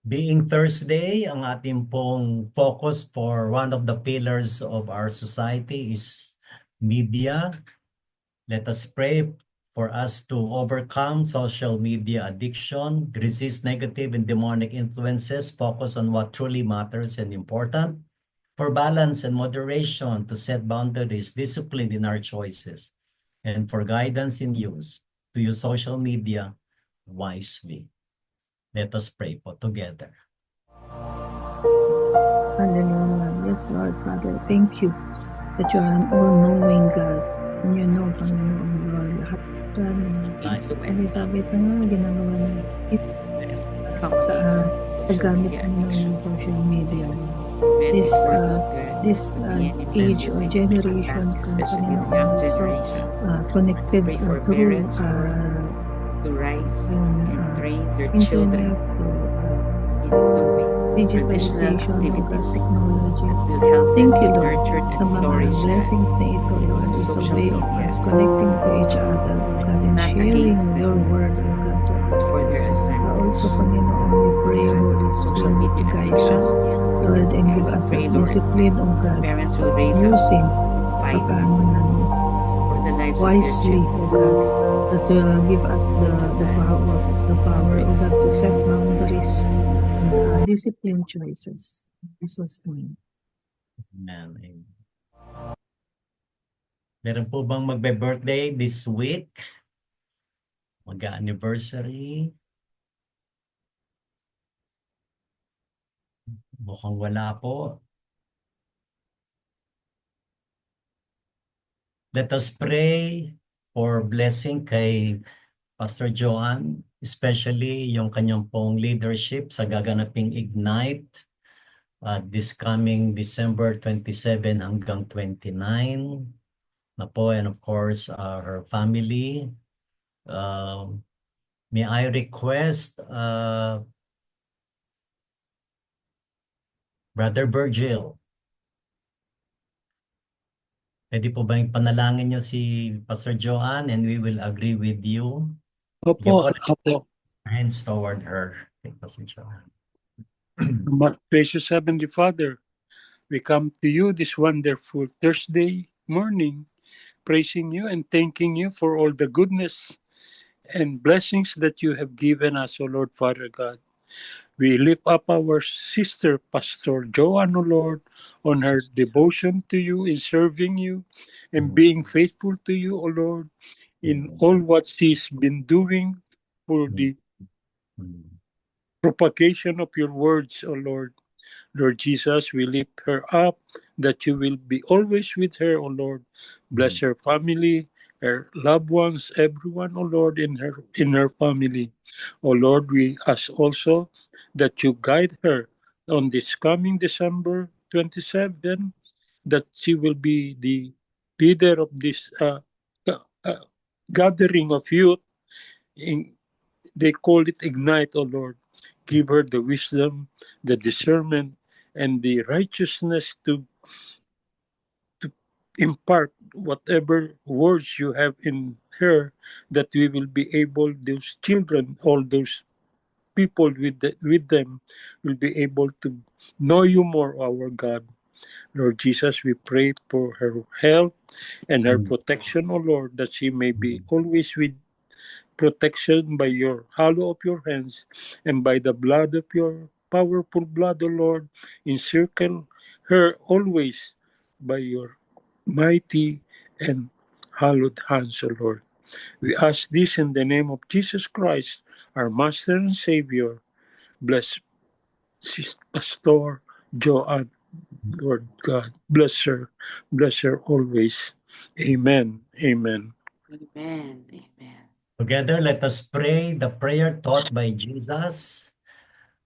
Being Thursday, ang ating pong focus for one of the pillars of our society is media. Let us pray for us to overcome social media addiction, resist negative and demonic influences, focus on what truly matters and important, for balance and moderation, to set boundaries, discipline in our choices, and for guidance in use, to use social media wisely. Let us pray po together.
Hallelujah. Yes, Lord, Father, thank you that you are an all-knowing God. And you know, Panginoon, Lord, lahat any
Influence,
bagay pa nga ginagawa ng
companies,
sa
social
paggamit
media
ng
addiction,
social media.
meant
This
for good, God.
this
The enemy is
age or
using
generation,
advantage, especially the
Panginoon,
young
is so
generation.
connected
Pray for
through
parents, Lord, to rise and train their children
internet, through
in doing
digitalization,
traditional
oh God,
activities
technology.
that will help them
Thank
be
you, Lord,
nurtured
sa
and
mga
flourish, God.
blessings na ito, Lord. It's a
Social
way of
media,
us connecting to each other, oh God, and
not
sharing
against them,
your word, oh God, to
but
others.
for their advantage.
Also, Panginoon, we pray,
God,
Holy
social
Spirit,
media
to guide
addiction,
us, Lord, and give
we
us
pray,
that
Lord,
discipline, oh God,
parents will raise up
using
fighting
paano namin
for the lives of their
wisely,
children.
oh God, that give us the power, oh God, to set boundaries and discipline choices. In Jesus' name.
Amen. Meron po bang magbe-birthday this week? Mag-anniversary? Mukhang wala po. Let us pray for blessing kay Pastor Joanne, especially yung kanyang pong leadership sa gaganaping Ignite this coming December 27 hanggang 29 na po, and of course her family. May I request Brother Virgil, pwede po ba yung panalangin niyo si Pastor Joanne and we will agree with you?
Opo,
Give
opo.
hands toward her. Kay Pastor Joanne.
Gracious Heavenly Father, we come to you this wonderful Thursday morning, praising you and thanking you for all the goodness and blessings that you have given us, O Lord Father God. We lift up our sister, Pastor Joanne, O Lord, on her devotion to you, in serving you, and being faithful to you, O Lord, in all what she's been doing for the propagation of your words, O Lord. Lord Jesus, we lift her up, that you will be always with her, O Lord. Bless her family, her loved ones, everyone, O Lord, in her family. O Lord, we ask also that you guide her on this coming December 27, that she will be the leader of this gathering of youth. They call it Ignite, O Lord. Give her the wisdom, the discernment, and the righteousness to impart whatever words you have in her, that we will be able, those children, all those people with them, will be able to know you more, our God. Lord Jesus, we pray for her health and her protection, O Lord, that she may be always with protection by your hollow of your hands and by the blood of your powerful blood, O Lord. Encircle her always by your mighty and hallowed hands, O Lord. We ask this in the name of Jesus Christ, our Master and Savior. Bless Pastor Joanne, Lord God. Bless her always. Amen. Amen.
Amen. Amen.
Together, let us pray the prayer taught by Jesus.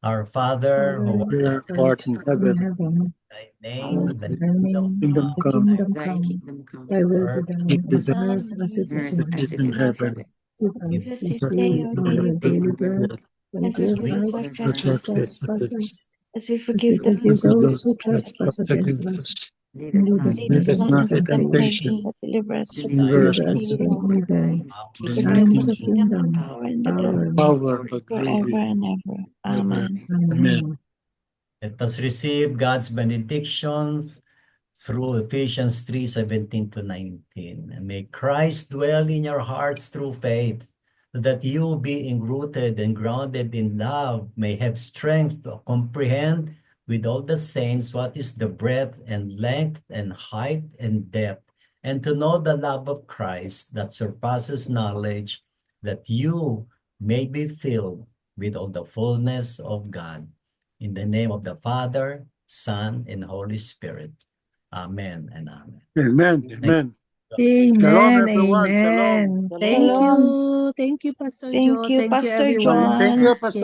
Our Father, who
Art in
In
heaven,
heaven,
thy name, thy
thy name,
kingdom
the
come,
kingdom
Thy
come,
kingdom come,
thy will be
earth,
done
be
on
done
earth as it is
earth
in
as
in
it
heaven.
is in
heaven.
heaven.
Give
give
us
us
this
this
day
day
our daily
Daily
bread,
bread.
and
as
forgive
we
us
Forgive
our
us
trespasses,
as we
as we
forgive them
forgive
Forgive
those
those
who
that
trespass
trespass
against
against
us.
us.
lead
And
us
lead
not
us
lead
into
not
us
Lead us
not
into
not
into
into
temptation,
temptation,
temptation.
but deliver us from
deliver
Deliver us
us
from
from
evil.
for
evil.
thine is the
For
kingdom,
Thine
thine is
is
the
the
the
kingdom, the
kingdom,
power, and the
power,
glory,
and
Power, the
forever
glory,
and ever.
ever.
Amen.
Amen.
Amen.
Let us receive God's benediction through Ephesians 3:17 to 19. And may Christ dwell in your hearts through faith, so that you, being rooted and grounded in love, may have strength to comprehend with all the saints what is the breadth and length and height and depth, and to know the love of Christ that surpasses knowledge, that you may be filled with all the fullness of God. In the name of the Father, Son, and Holy Spirit. Amen and amen.
Amen. Amen. Shalom,
Amen.
everyone. Shalom.
Amen.
Shalom.
Shalom.
Thank you, Pastor
Thank
Joe.
you,
Thank you,
Pastor
everyone.
Thank
Joanne.
you, Pastor.